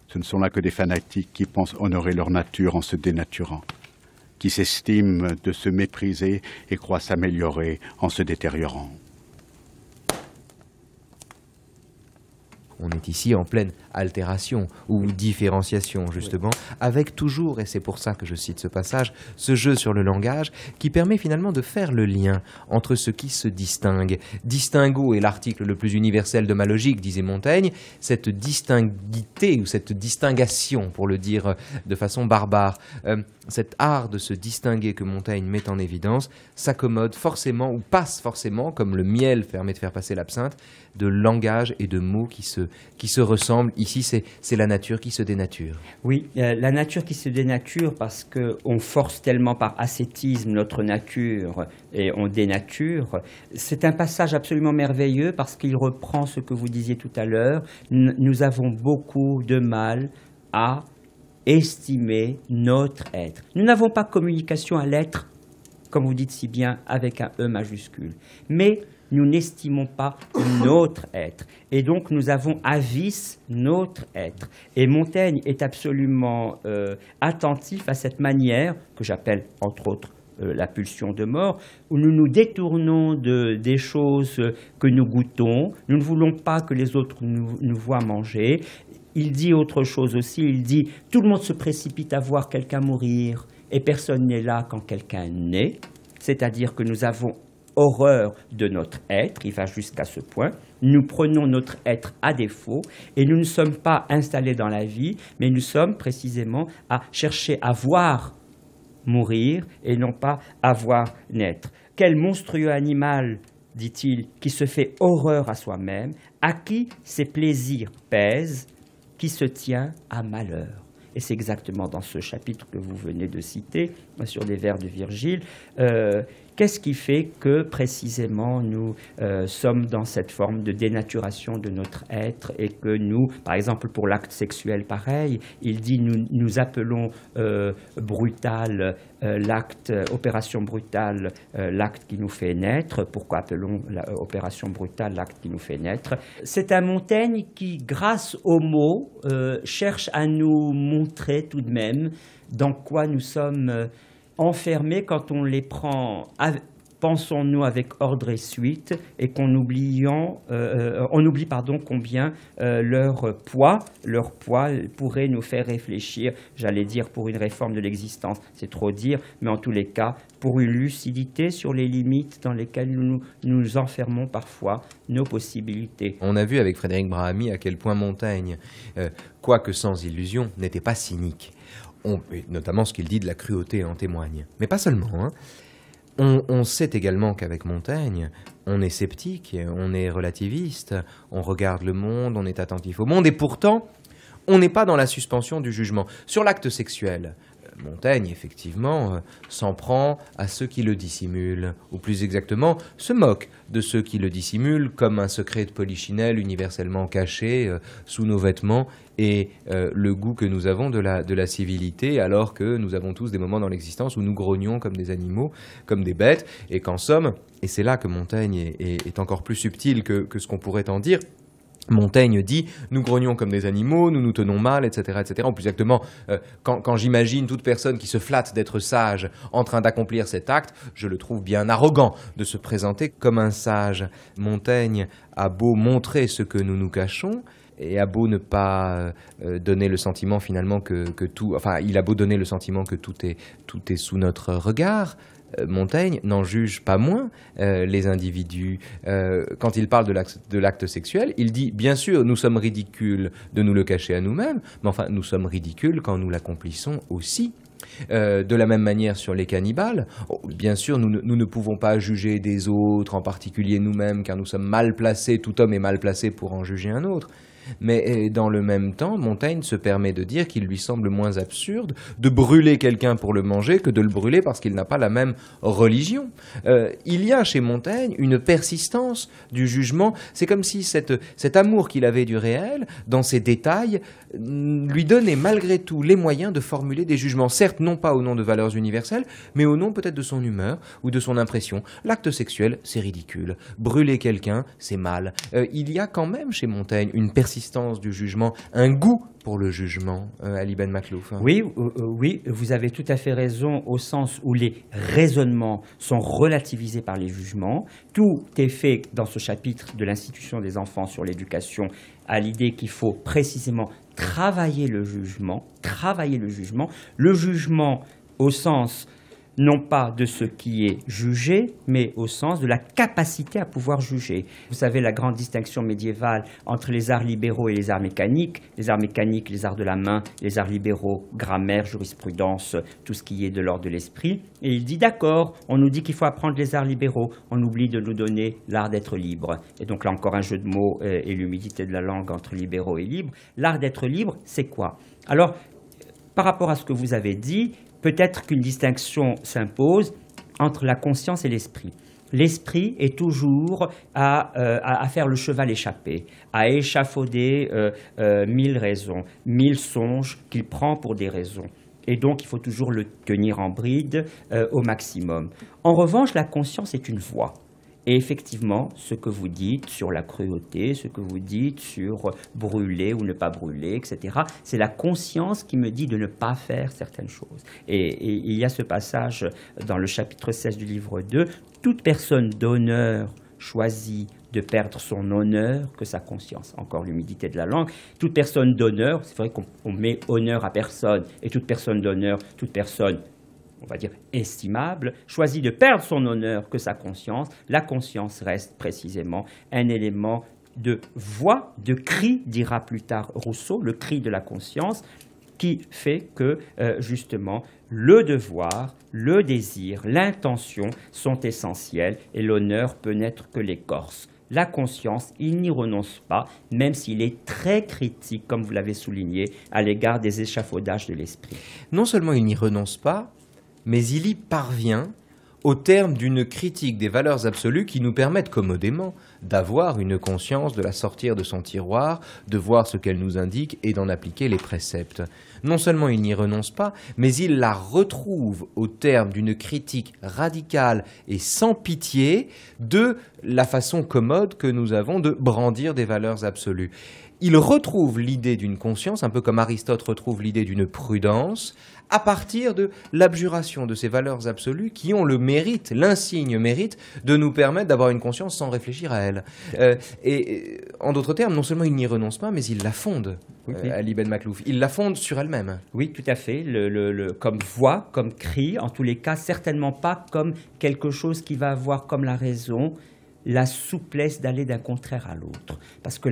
Ce ne sont là que des fanatiques qui pensent honorer leur nature en se dénaturant, qui s'estiment de se mépriser et croient s'améliorer en se détériorant. On est ici en pleine altération ou différenciation, justement, avec toujours, et c'est pour ça que je cite ce passage, ce jeu sur le langage qui permet finalement de faire le lien entre ce qui se distingue. Distinguo est l'article le plus universel de ma logique, disait Montaigne. Cette distinguité ou cette distingation, pour le dire de façon barbare, cet art de se distinguer que Montaigne met en évidence s'accommode forcément ou passe forcément, comme le miel permet de faire passer l'absinthe, de langage et de mots qui se ressemblent. Ici, c'est la nature qui se dénature. Oui, la nature qui se dénature parce qu'on force tellement par ascétisme notre nature et on dénature. C'est un passage absolument merveilleux parce qu'il reprend ce que vous disiez tout à l'heure. Nous avons beaucoup de mal à estimer notre être. Nous n'avons pas communication à l'être, comme vous dites si bien, avec un E majuscule. Mais nous n'estimons pas notre être. Et donc, nous avons à vice notre être. Et Montaigne est absolument attentif à cette manière, que j'appelle, entre autres, la pulsion de mort, où nous nous détournons des choses que nous goûtons. Nous ne voulons pas que les autres nous voient manger. Il dit autre chose aussi, il dit « Tout le monde se précipite à voir quelqu'un mourir et personne n'est là quand quelqu'un naît ». C'est-à-dire que nous avons horreur de notre être, il va jusqu'à ce point. Nous prenons notre être à défaut et nous ne sommes pas installés dans la vie, mais nous sommes précisément à chercher à voir mourir et non pas à voir naître. Quel monstrueux animal, dit-il, qui se fait horreur à soi-même, à qui ses plaisirs pèsent, qui se tient à malheur. Et c'est exactement dans ce chapitre que vous venez de citer, sur des vers de Virgile. Qu'est-ce qui fait que, précisément, nous sommes dans cette forme de dénaturation de notre être et que nous, par exemple, pour l'acte sexuel, pareil, il dit nous appelons brutal l'acte, opération brutale, l'acte qui nous fait naître. Pourquoi appelons opération brutale l'acte qui nous fait naître? C'est un Montaigne qui, grâce aux mots, cherche à nous montrer tout de même dans quoi nous sommes enfermés quand on les prend pensons-nous avec ordre et suite, et qu'on on oublie combien leur poids pourrait nous faire réfléchir, j'allais dire pour une réforme de l'existence, c'est trop dire, mais en tous les cas, pour une lucidité sur les limites dans lesquelles nous enfermons parfois nos possibilités. On a vu avec Frédéric Brahamy à quel point Montaigne, quoique sans illusion, n'était pas cynique. Notamment ce qu'il dit de la cruauté en témoigne. Mais pas seulement, hein. On sait également qu'avec Montaigne, on est sceptique, on est relativiste, on regarde le monde, on est attentif au monde, et pourtant, on n'est pas dans la suspension du jugement. Sur l'acte sexuel, Montaigne, effectivement, s'en prend à ceux qui le dissimulent, ou plus exactement, se moque de ceux qui le dissimulent comme un secret de polichinelle universellement caché sous nos vêtements et le goût que nous avons de la civilité, alors que nous avons tous des moments dans l'existence où nous grognons comme des animaux, comme des bêtes, et qu'en somme, et c'est là que Montaigne est encore plus subtil que ce qu'on pourrait en dire, Montaigne dit « nous grognons comme des animaux, nous nous tenons mal, etc. etc. » Ou plus exactement, quand j'imagine toute personne qui se flatte d'être sage en train d'accomplir cet acte, je le trouve bien arrogant de se présenter comme un sage. Montaigne a beau montrer ce que nous nous cachons, et a beau ne pas donner le sentiment finalement que tout... Enfin, il a beau donner le sentiment que tout est sous notre regard, Montaigne n'en juge pas moins les individus. Quand il parle de l'acte sexuel, il dit, bien sûr, nous sommes ridicules de nous le cacher à nous-mêmes, mais enfin, nous sommes ridicules quand nous l'accomplissons aussi. De la même manière sur les cannibales, bien sûr, nous ne pouvons pas juger des autres, en particulier nous-mêmes, car nous sommes mal placés, tout homme est mal placé pour en juger un autre. Mais dans le même temps, Montaigne se permet de dire qu'il lui semble moins absurde de brûler quelqu'un pour le manger que de le brûler parce qu'il n'a pas la même religion. Il y a chez Montaigne une persistance du jugement. C'est comme si cet amour qu'il avait du réel, dans ses détails, lui donnait malgré tout les moyens de formuler des jugements, certes non pas au nom de valeurs universelles, mais au nom peut-être de son humeur ou de son impression. L'acte sexuel, c'est ridicule. Brûler quelqu'un, c'est mal. Il y a quand même chez Montaigne une persistance du jugement, un goût pour le jugement, Ali Ben Maklouf. Oui, vous avez tout à fait raison au sens où les raisonnements sont relativisés par les jugements. Tout est fait dans ce chapitre de l'institution des enfants sur l'éducation à l'idée qu'il faut précisément travailler le jugement au sens non pas de ce qui est jugé, mais au sens de la capacité à pouvoir juger. Vous savez la grande distinction médiévale entre les arts libéraux et les arts mécaniques. Les arts mécaniques, les arts de la main, les arts libéraux, grammaire, jurisprudence, tout ce qui est de l'ordre de l'esprit. Et il dit d'accord, on nous dit qu'il faut apprendre les arts libéraux, on oublie de nous donner l'art d'être libre. Et donc là encore un jeu de mots et l'humidité de la langue entre libéraux et libres. L'art d'être libre, c'est quoi? Alors, par rapport à ce que vous avez dit, peut-être qu'une distinction s'impose entre la conscience et l'esprit. L'esprit est toujours à faire le cheval échappé, à échafauder 1000 raisons, 1000 songes qu'il prend pour des raisons. Et donc, il faut toujours le tenir en bride au maximum. En revanche, la conscience est une voie. Et effectivement, ce que vous dites sur la cruauté, ce que vous dites sur brûler ou ne pas brûler, etc., c'est la conscience qui me dit de ne pas faire certaines choses. Et il y a ce passage dans le chapitre 16 du livre 2, « Toute personne d'honneur choisit de perdre son honneur que sa conscience. » Encore l'humidité de la langue. Toute personne d'honneur, c'est vrai qu'on met honneur à personne, et toute personne d'honneur, toute personne, on va dire, estimable, choisit de perdre son honneur que sa conscience. La conscience reste précisément un élément de voix, de cri, dira plus tard Rousseau, le cri de la conscience, qui fait que, justement, le devoir, le désir, l'intention sont essentiels et l'honneur peut n'être que l'écorce. La conscience, il n'y renonce pas, même s'il est très critique, comme vous l'avez souligné, à l'égard des échafaudages de l'esprit. Non seulement il n'y renonce pas, mais il y parvient au terme d'une critique des valeurs absolues qui nous permettent commodément d'avoir une conscience, de la sortir de son tiroir, de voir ce qu'elle nous indique et d'en appliquer les préceptes. Non seulement il n'y renonce pas, mais il la retrouve au terme d'une critique radicale et sans pitié de la façon commode que nous avons de brandir des valeurs absolues. il retrouve l'idée d'une conscience, un peu comme Aristote retrouve l'idée d'une prudence, à partir de l'abjuration de ces valeurs absolues qui ont le mérite, l'insigne mérite, de nous permettre d'avoir une conscience sans réfléchir à elle. En d'autres termes, non seulement il n'y renonce pas, mais il la fonde, Ali Ben Makhlouf. Il la fonde sur elle-même. Oui, tout à fait. Comme voix, comme cri, en tous les cas, certainement pas comme quelque chose qui va avoir comme la raison la souplesse d'aller d'un contraire à l'autre. Parce que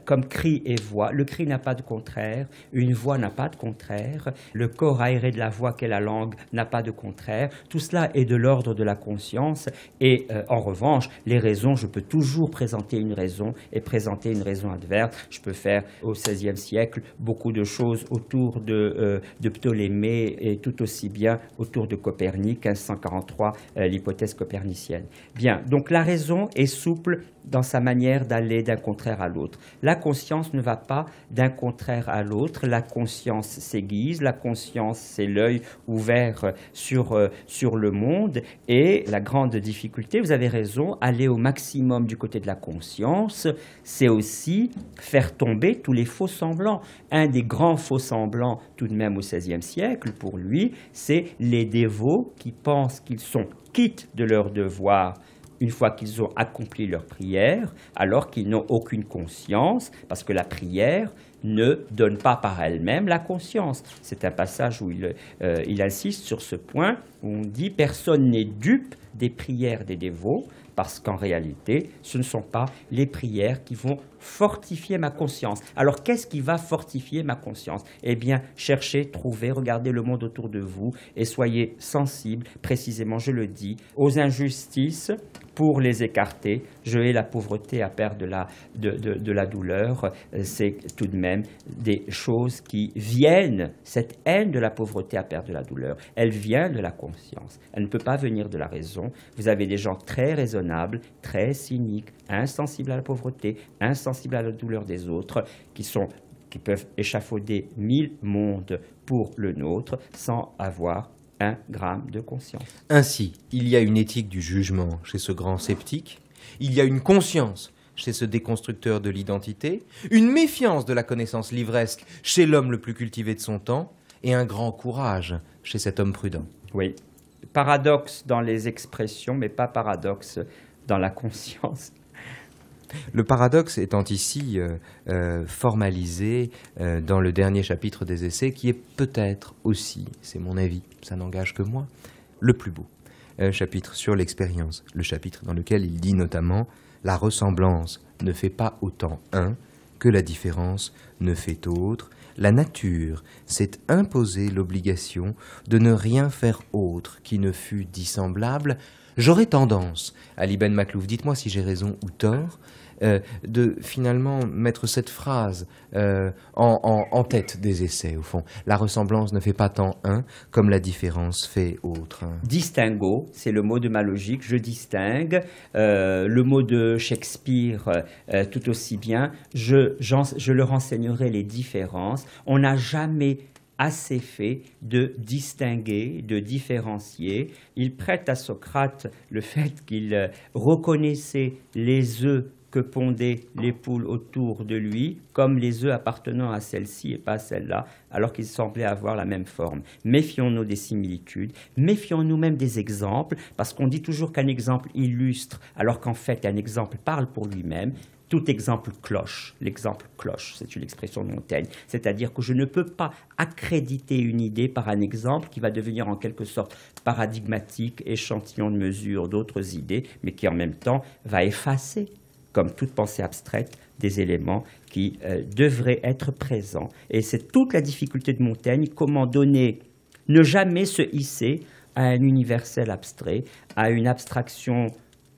comme cri et voix, le cri n'a pas de contraire, une voix n'a pas de contraire, le corps aéré de la voix qu'est la langue n'a pas de contraire. Tout cela est de l'ordre de la conscience. Et en revanche, les raisons, je peux toujours présenter une raison et présenter une raison adverse. Je peux faire au XVIe siècle beaucoup de choses autour de Ptolémée et tout aussi bien autour de Copernic, 1543, l'hypothèse copernicienne. Bien, donc la raison est souple dans sa manière d'aller d'un contraire à l'autre. La conscience ne va pas d'un contraire à l'autre. La conscience s'aiguise, la conscience c'est l'œil ouvert sur le monde. Et la grande difficulté, vous avez raison, aller au maximum du côté de la conscience, c'est aussi faire tomber tous les faux semblants. Un des grands faux semblants, tout de même au XVIe siècle, pour lui, c'est les dévots qui pensent qu'ils sont quittes de leur devoir une fois qu'ils ont accompli leur prière, alors qu'ils n'ont aucune conscience, parce que la prière ne donne pas par elle-même la conscience. C'est un passage où il insiste sur ce point, où on dit « Personne n'est dupe des prières des dévots », parce qu'en réalité, ce ne sont pas les prières qui vont fortifier ma conscience. Alors, qu'est-ce qui va fortifier ma conscience? Eh bien, cherchez, trouvez, regardez le monde autour de vous et soyez sensibles, précisément, je le dis, aux injustices pour les écarter. Je hais la pauvreté à perdre de la douleur. C'est tout de même des choses qui viennent, cette haine de la pauvreté à perdre de la douleur, elle vient de la conscience. Elle ne peut pas venir de la raison. Vous avez des gens très raisonnables, très cyniques, insensibles à la pauvreté, insensibles à la douleur des autres, qui peuvent échafauder 1000 mondes pour le nôtre sans avoir 1 gramme de conscience. Ainsi, il y a une éthique du jugement chez ce grand sceptique, il y a une conscience chez ce déconstructeur de l'identité, une méfiance de la connaissance livresque chez l'homme le plus cultivé de son temps, et un grand courage chez cet homme prudent. Oui, paradoxe dans les expressions, mais pas paradoxe dans la conscience. Le paradoxe étant ici formalisé dans le dernier chapitre des Essais, qui est peut-être aussi, c'est mon avis, ça n'engage que moi, le plus beau. Chapitre sur l'expérience, le chapitre dans lequel il dit notamment « La ressemblance ne fait pas autant un que la différence ne fait autre. La nature s'est imposée l'obligation de ne rien faire autre qui ne fût dissemblable. J'aurais tendance, Ali Ben Makhlouf, dites-moi si j'ai raison ou tort, de finalement mettre cette phrase en tête des essais, au fond. La ressemblance ne fait pas tant un comme la différence fait autre. Distinguo, c'est le mot de ma logique, je distingue. Le mot de Shakespeare, tout aussi bien, je leur enseignerai les différences. On n'a jamais assez fait de distinguer, de différencier. Il prête à Socrate le fait qu'il reconnaissait les œufs que pondaient les poules autour de lui comme les œufs appartenant à celle-ci et pas à celle-là, alors qu'ils semblaient avoir la même forme. Méfions-nous des similitudes, méfions-nous même des exemples, parce qu'on dit toujours qu'un exemple illustre, alors qu'en fait un exemple parle pour lui-même. Tout exemple cloche. L'exemple cloche, c'est une expression de Montaigne. C'est-à-dire que je ne peux pas accréditer une idée par un exemple qui va devenir en quelque sorte paradigmatique, échantillon de mesure d'autres idées, mais qui en même temps va effacer, comme toute pensée abstraite, des éléments qui devraient être présents. Et c'est toute la difficulté de Montaigne, comment ne jamais se hisser à un universel abstrait, à une abstraction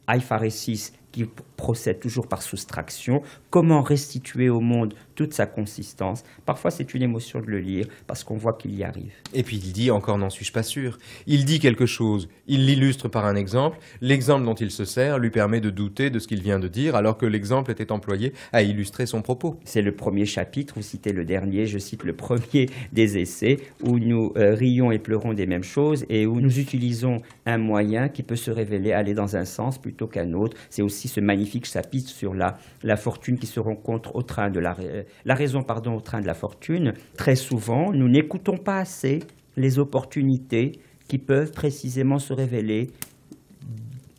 aipharesis qui procède toujours par soustraction, comment restituer au monde toute sa consistance. Parfois, c'est une émotion de le lire, parce qu'on voit qu'il y arrive. Et puis il dit, encore n'en suis-je pas sûr, il dit quelque chose, il l'illustre par un exemple, l'exemple dont il se sert lui permet de douter de ce qu'il vient de dire, alors que l'exemple était employé à illustrer son propos. C'est le premier chapitre, vous citez le dernier, je cite le premier des essais, où nous rions et pleurons des mêmes choses, et où nous utilisons un moyen qui peut se révéler aller dans un sens plutôt qu'un autre. C'est aussi aussi ce magnifique chapitre sur la fortune qui se rencontre au train de la raison au train de la fortune. Très souvent, nous n'écoutons pas assez les opportunités qui peuvent précisément se révéler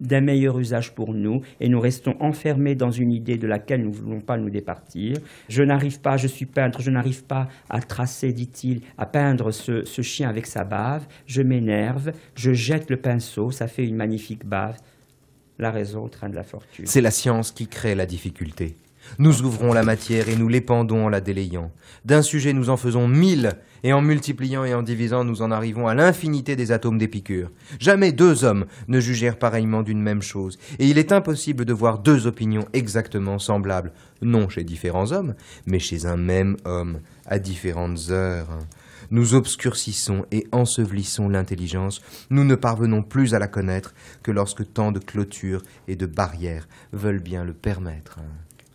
d'un meilleur usage pour nous, et nous restons enfermés dans une idée de laquelle nous ne voulons pas nous départir. Je suis peintre, je n'arrive pas à tracer, dit-il, à peindre ce chien avec sa bave, je m'énerve, je jette le pinceau, ça fait une magnifique bave. La raison au train de la fortune. C'est la science qui crée la difficulté. Nous ouvrons la matière et nous l'épandons en la délayant. D'un sujet, nous en faisons 1000, et en multipliant et en divisant, nous en arrivons à l'infinité des atomes d'Épicure. Jamais 2 hommes ne jugèrent pareillement d'une même chose, et il est impossible de voir 2 opinions exactement semblables, non chez différents hommes, mais chez un même homme, à différentes heures. Nous obscurcissons et ensevelissons l'intelligence, nous ne parvenons plus à la connaître que lorsque tant de clôtures et de barrières veulent bien le permettre.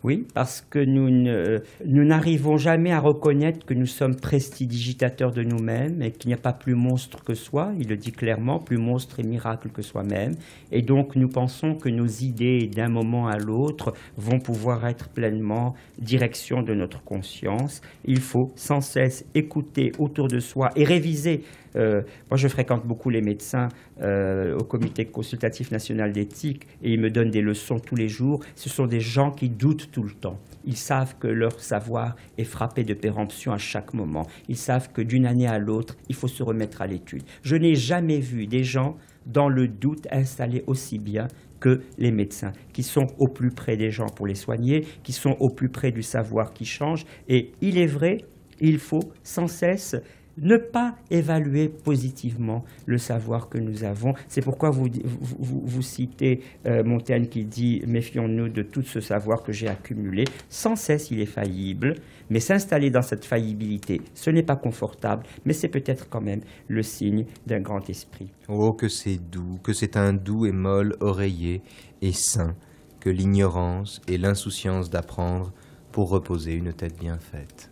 Oui, parce que nous n'arrivons jamais à reconnaître que nous sommes prestidigitateurs de nous-mêmes et qu'il n'y a pas plus monstre que soi, il le dit clairement, plus monstre et miracle que soi-même. Et donc nous pensons que nos idées d'un moment à l'autre vont pouvoir être pleinement direction de notre conscience. Il faut sans cesse écouter autour de soi et réviser. Moi, je fréquente beaucoup les médecins au Comité consultatif national d'éthique et ils me donnent des leçons tous les jours. Ce sont des gens qui doutent tout le temps. Ils savent que leur savoir est frappé de péremption à chaque moment. Ils savent que d'une année à l'autre, il faut se remettre à l'étude. Je n'ai jamais vu des gens dans le doute installés aussi bien que les médecins, qui sont au plus près des gens pour les soigner, qui sont au plus près du savoir qui change. Et il est vrai, il faut sans cesse ne pas évaluer positivement le savoir que nous avons. C'est pourquoi vous citez Montaigne qui dit « Méfions-nous de tout ce savoir que j'ai accumulé ». Sans cesse, il est faillible, mais s'installer dans cette faillibilité, ce n'est pas confortable, mais c'est peut-être quand même le signe d'un grand esprit. Oh, que c'est doux, que c'est un doux et molle oreiller et sain, que l'ignorance et l'insouciance d'apprendre pour reposer une tête bien faite.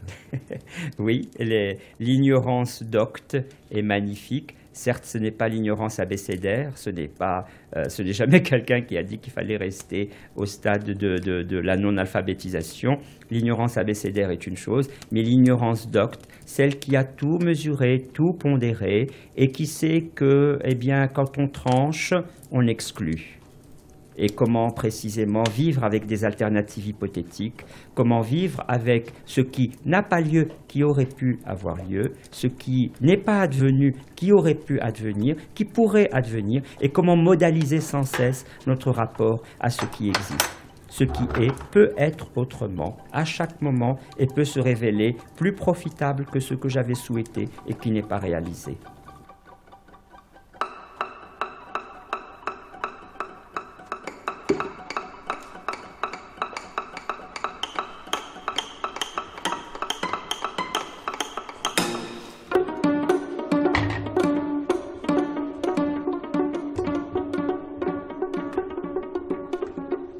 Oui, l'ignorance docte est magnifique. Certes, ce n'est pas l'ignorance abécédaire, ce n'est jamais quelqu'un qui a dit qu'il fallait rester au stade de la non-alphabétisation. L'ignorance abécédaire est une chose, mais l'ignorance docte, celle qui a tout mesuré, tout pondéré, et qui sait que, eh bien, quand on tranche, on exclut. Et comment précisément vivre avec des alternatives hypothétiques, comment vivre avec ce qui n'a pas lieu, qui aurait pu avoir lieu, ce qui n'est pas advenu, qui aurait pu advenir, qui pourrait advenir, et comment modaliser sans cesse notre rapport à ce qui existe. Ce qui est peut être autrement à chaque moment et peut se révéler plus profitable que ce que j'avais souhaité et qui n'est pas réalisé.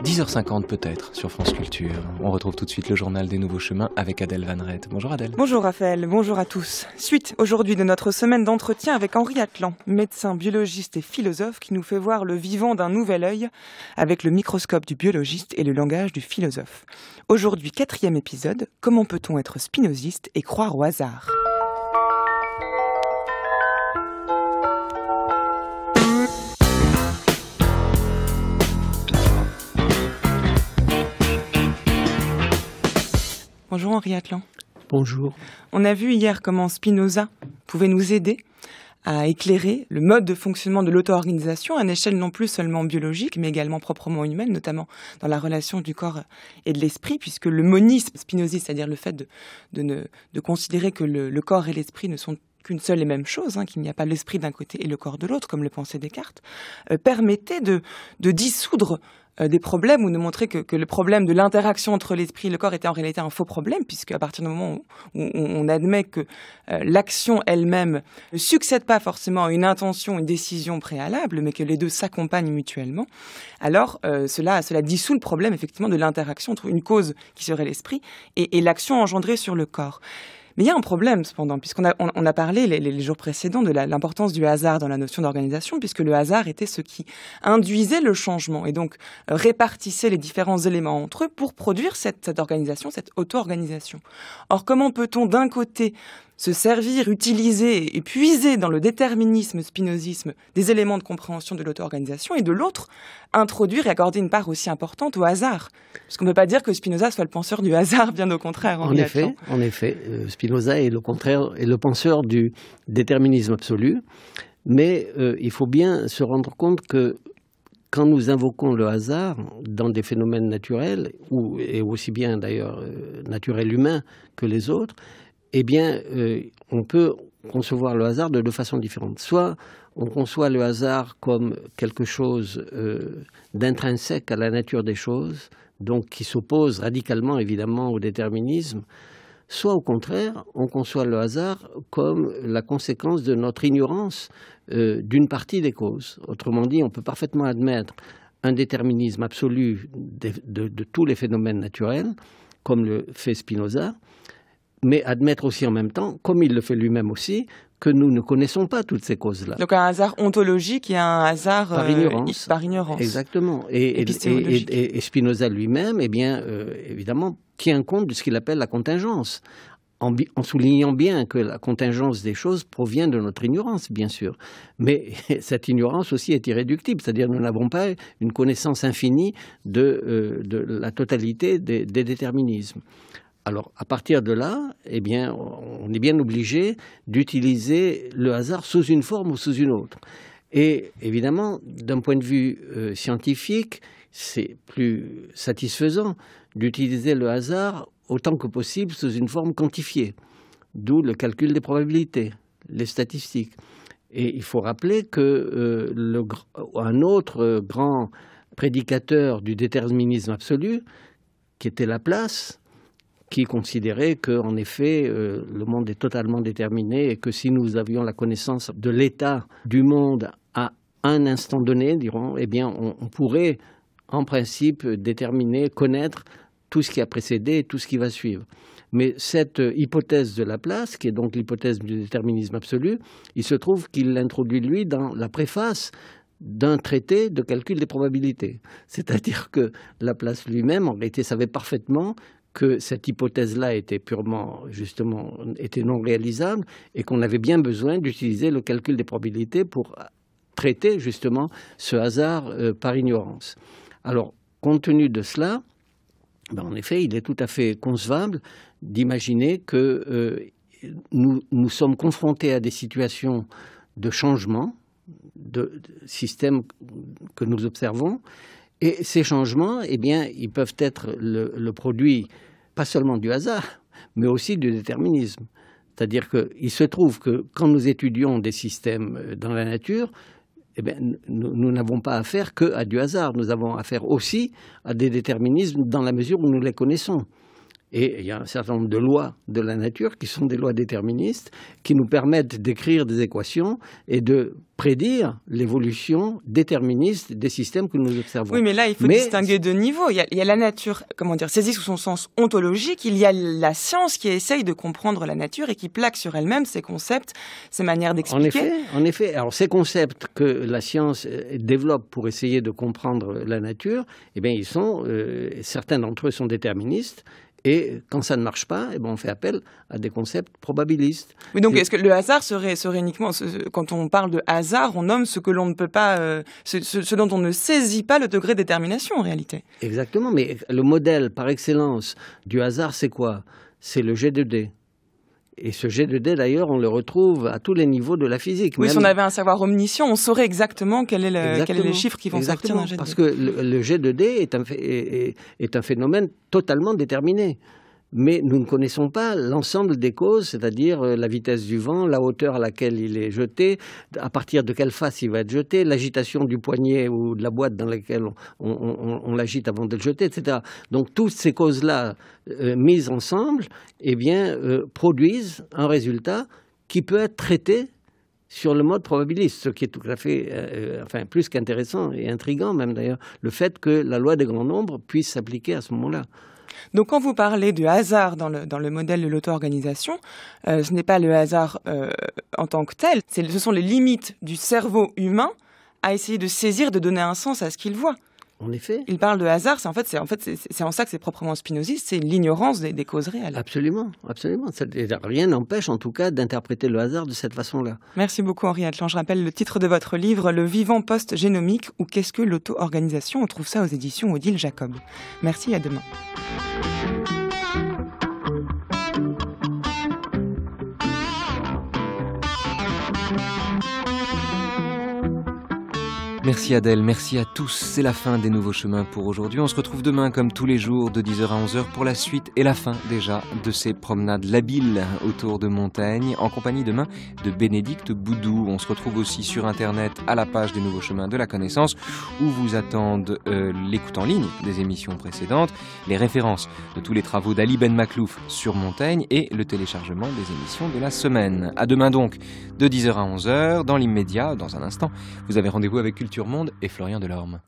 10h50 peut-être sur France Culture. On retrouve tout de suite le journal des Nouveaux Chemins avec Adèle Van Rett. Bonjour Adèle. Bonjour Raphaël, bonjour à tous. Suite aujourd'hui de notre semaine d'entretien avec Henri Atlan, médecin, biologiste et philosophe qui nous fait voir le vivant d'un nouvel œil avec le microscope du biologiste et le langage du philosophe. Aujourd'hui, 4e épisode, comment peut-on être spinoziste et croire au hasard ? Bonjour Henri Atlan. Bonjour. On a vu hier comment Spinoza pouvait nous aider à éclairer le mode de fonctionnement de l'auto-organisation à une échelle non plus seulement biologique, mais également proprement humaine, notamment dans la relation du corps et de l'esprit, puisque le monisme spinoziste, c'est-à-dire le fait de considérer que le corps et l'esprit ne sont qu'une seule et même chose, qu'il n'y a pas l'esprit d'un côté et le corps de l'autre, comme le pensait Descartes, permettait de dissoudre des problèmes ou de montrer que le problème de l'interaction entre l'esprit et le corps était en réalité un faux problème, puisque à partir du moment où on admet que l'action elle-même ne succède pas forcément à une intention, une décision préalable, mais que les deux s'accompagnent mutuellement, alors cela dissout le problème effectivement de l'interaction entre une cause qui serait l'esprit et l'action engendrée sur le corps. Mais il y a un problème, cependant, puisqu'on a parlé les jours précédents de l'importance du hasard dans la notion d'organisation, puisque le hasard était ce qui induisait le changement et donc répartissait les différents éléments entre eux pour produire cette organisation, cette auto-organisation. Or, comment peut-on d'un côté se servir, utiliser et puiser dans le déterminisme, spinozisme, des éléments de compréhension de l'auto-organisation, et de l'autre, introduire et accorder une part aussi importante au hasard. Parce qu'on ne peut pas dire que Spinoza soit le penseur du hasard, bien au contraire. En effet, Spinoza est le penseur du déterminisme absolu, mais il faut bien se rendre compte que quand nous invoquons le hasard dans des phénomènes naturels, et aussi bien d'ailleurs naturels humains que les autres, eh bien, on peut concevoir le hasard de deux façons différentes. Soit on conçoit le hasard comme quelque chose d'intrinsèque à la nature des choses, donc qui s'oppose radicalement évidemment au déterminisme, soit au contraire, on conçoit le hasard comme la conséquence de notre ignorance d'une partie des causes. Autrement dit, on peut parfaitement admettre un déterminisme absolu de tous les phénomènes naturels, comme le fait Spinoza, mais admettre aussi en même temps, comme il le fait lui-même aussi, que nous ne connaissons pas toutes ces causes-là. Donc un hasard ontologique et un hasard par ignorance. Par ignorance. Exactement. Et Spinoza lui-même, eh bien, évidemment, tient compte de ce qu'il appelle la contingence, en soulignant bien que la contingence des choses provient de notre ignorance, bien sûr. Mais cette ignorance aussi est irréductible, c'est-à-dire nous n'avons pas une connaissance infinie de la totalité des déterminismes. Alors, à partir de là, eh bien, on est bien obligé d'utiliser le hasard sous une forme ou sous une autre. Et évidemment, d'un point de vue scientifique, c'est plus satisfaisant d'utiliser le hasard autant que possible sous une forme quantifiée, d'où le calcul des probabilités, les statistiques. Et il faut rappeler que un autre grand prédicateur du déterminisme absolu, qui était Laplace, qui considérait qu'en effet, le monde est totalement déterminé et que si nous avions la connaissance de l'état du monde à un instant donné, dirons, eh bien, on pourrait, en principe, déterminer, connaître tout ce qui a précédé et tout ce qui va suivre. Mais cette hypothèse de Laplace, qui est donc l'hypothèse du déterminisme absolu, il se trouve qu'il l'introduit, lui, dans la préface d'un traité de calcul des probabilités. C'est-à-dire que Laplace lui-même, en réalité, savait parfaitement que cette hypothèse-là était était non réalisable et qu'on avait bien besoin d'utiliser le calcul des probabilités pour traiter justement ce hasard par ignorance. Alors, compte tenu de cela, en effet, il est tout à fait concevable d'imaginer que nous sommes confrontés à des situations de changement de systèmes que nous observons. Et ces changements, eh bien, ils peuvent être le produit pas seulement du hasard, mais aussi du déterminisme. C'est-à-dire qu'il se trouve que quand nous étudions des systèmes dans la nature, eh bien, nous n'avons pas affaire qu'à du hasard. Nous avons affaire aussi à des déterminismes dans la mesure où nous les connaissons. Et il y a un certain nombre de lois de la nature qui sont des lois déterministes, qui nous permettent d'écrire des équations et de prédire l'évolution déterministe des systèmes que nous observons. Oui, mais là, il faut distinguer deux niveaux. Il y a la nature, saisie sous son sens ontologique. Il y a la science qui essaye de comprendre la nature et qui plaque sur elle-même ses concepts, ses manières d'expliquer. En effet. Alors, ces concepts que la science développe pour essayer de comprendre la nature, eh bien, certains d'entre eux sont déterministes. Et quand ça ne marche pas, eh ben on fait appel à des concepts probabilistes. Oui, donc est-ce que le hasard serait uniquement, quand on parle de hasard, on nomme ce que l'on ne peut pas, ce dont on ne saisit pas le degré de détermination en réalité. Exactement, mais le modèle par excellence du hasard, c'est quoi? C'est le jet de dés. Et ce jet de dés, d'ailleurs, on le retrouve à tous les niveaux de la physique. Oui, si on avait un savoir omniscient, on saurait exactement quels sont les chiffres qui vont sortir d'un jet de dés. Parce que le jet de dés est un phénomène totalement déterminé. Mais nous ne connaissons pas l'ensemble des causes, c'est-à-dire la vitesse du vent, la hauteur à laquelle il est jeté, à partir de quelle face il va être jeté, l'agitation du poignet ou de la boîte dans laquelle on l'agite avant de le jeter, etc. Donc toutes ces causes-là mises ensemble, eh bien, produisent un résultat qui peut être traité sur le mode probabiliste, ce qui est tout à fait, enfin, plus qu'intéressant et intriguant même d'ailleurs, le fait que la loi des grands nombres puisse s'appliquer à ce moment-là. Donc quand vous parlez de hasard dans le modèle de l'auto-organisation, ce n'est pas le hasard en tant que tel, ce sont les limites du cerveau humain à essayer de saisir, de donner un sens à ce qu'il voit. En effet. Il parle de hasard, c'est en ça que c'est proprement spinoziste, c'est l'ignorance des causes réelles. Absolument, absolument. Rien n'empêche en tout cas d'interpréter le hasard de cette façon-là. Merci beaucoup Henri Atlan. Je rappelle le titre de votre livre, Le vivant post-génomique ou qu'est-ce que l'auto-organisation? On trouve ça aux éditions Odile Jacob. Merci, à demain. Merci Adèle, merci à tous. C'est la fin des Nouveaux Chemins pour aujourd'hui. On se retrouve demain comme tous les jours de 10h à 11h pour la suite et la fin déjà de ces promenades labiles autour de Montaigne en compagnie demain de Bénédicte Boudou. On se retrouve aussi sur internet à la page des Nouveaux Chemins de la Connaissance où vous attendent l'écoute en ligne des émissions précédentes, les références de tous les travaux d'Ali Ben Maklouf sur Montaigne et le téléchargement des émissions de la semaine. À demain donc de 10h à 11h. Dans l'immédiat, dans un instant, vous avez rendez-vous avec Culture Monde et Florian Delorme.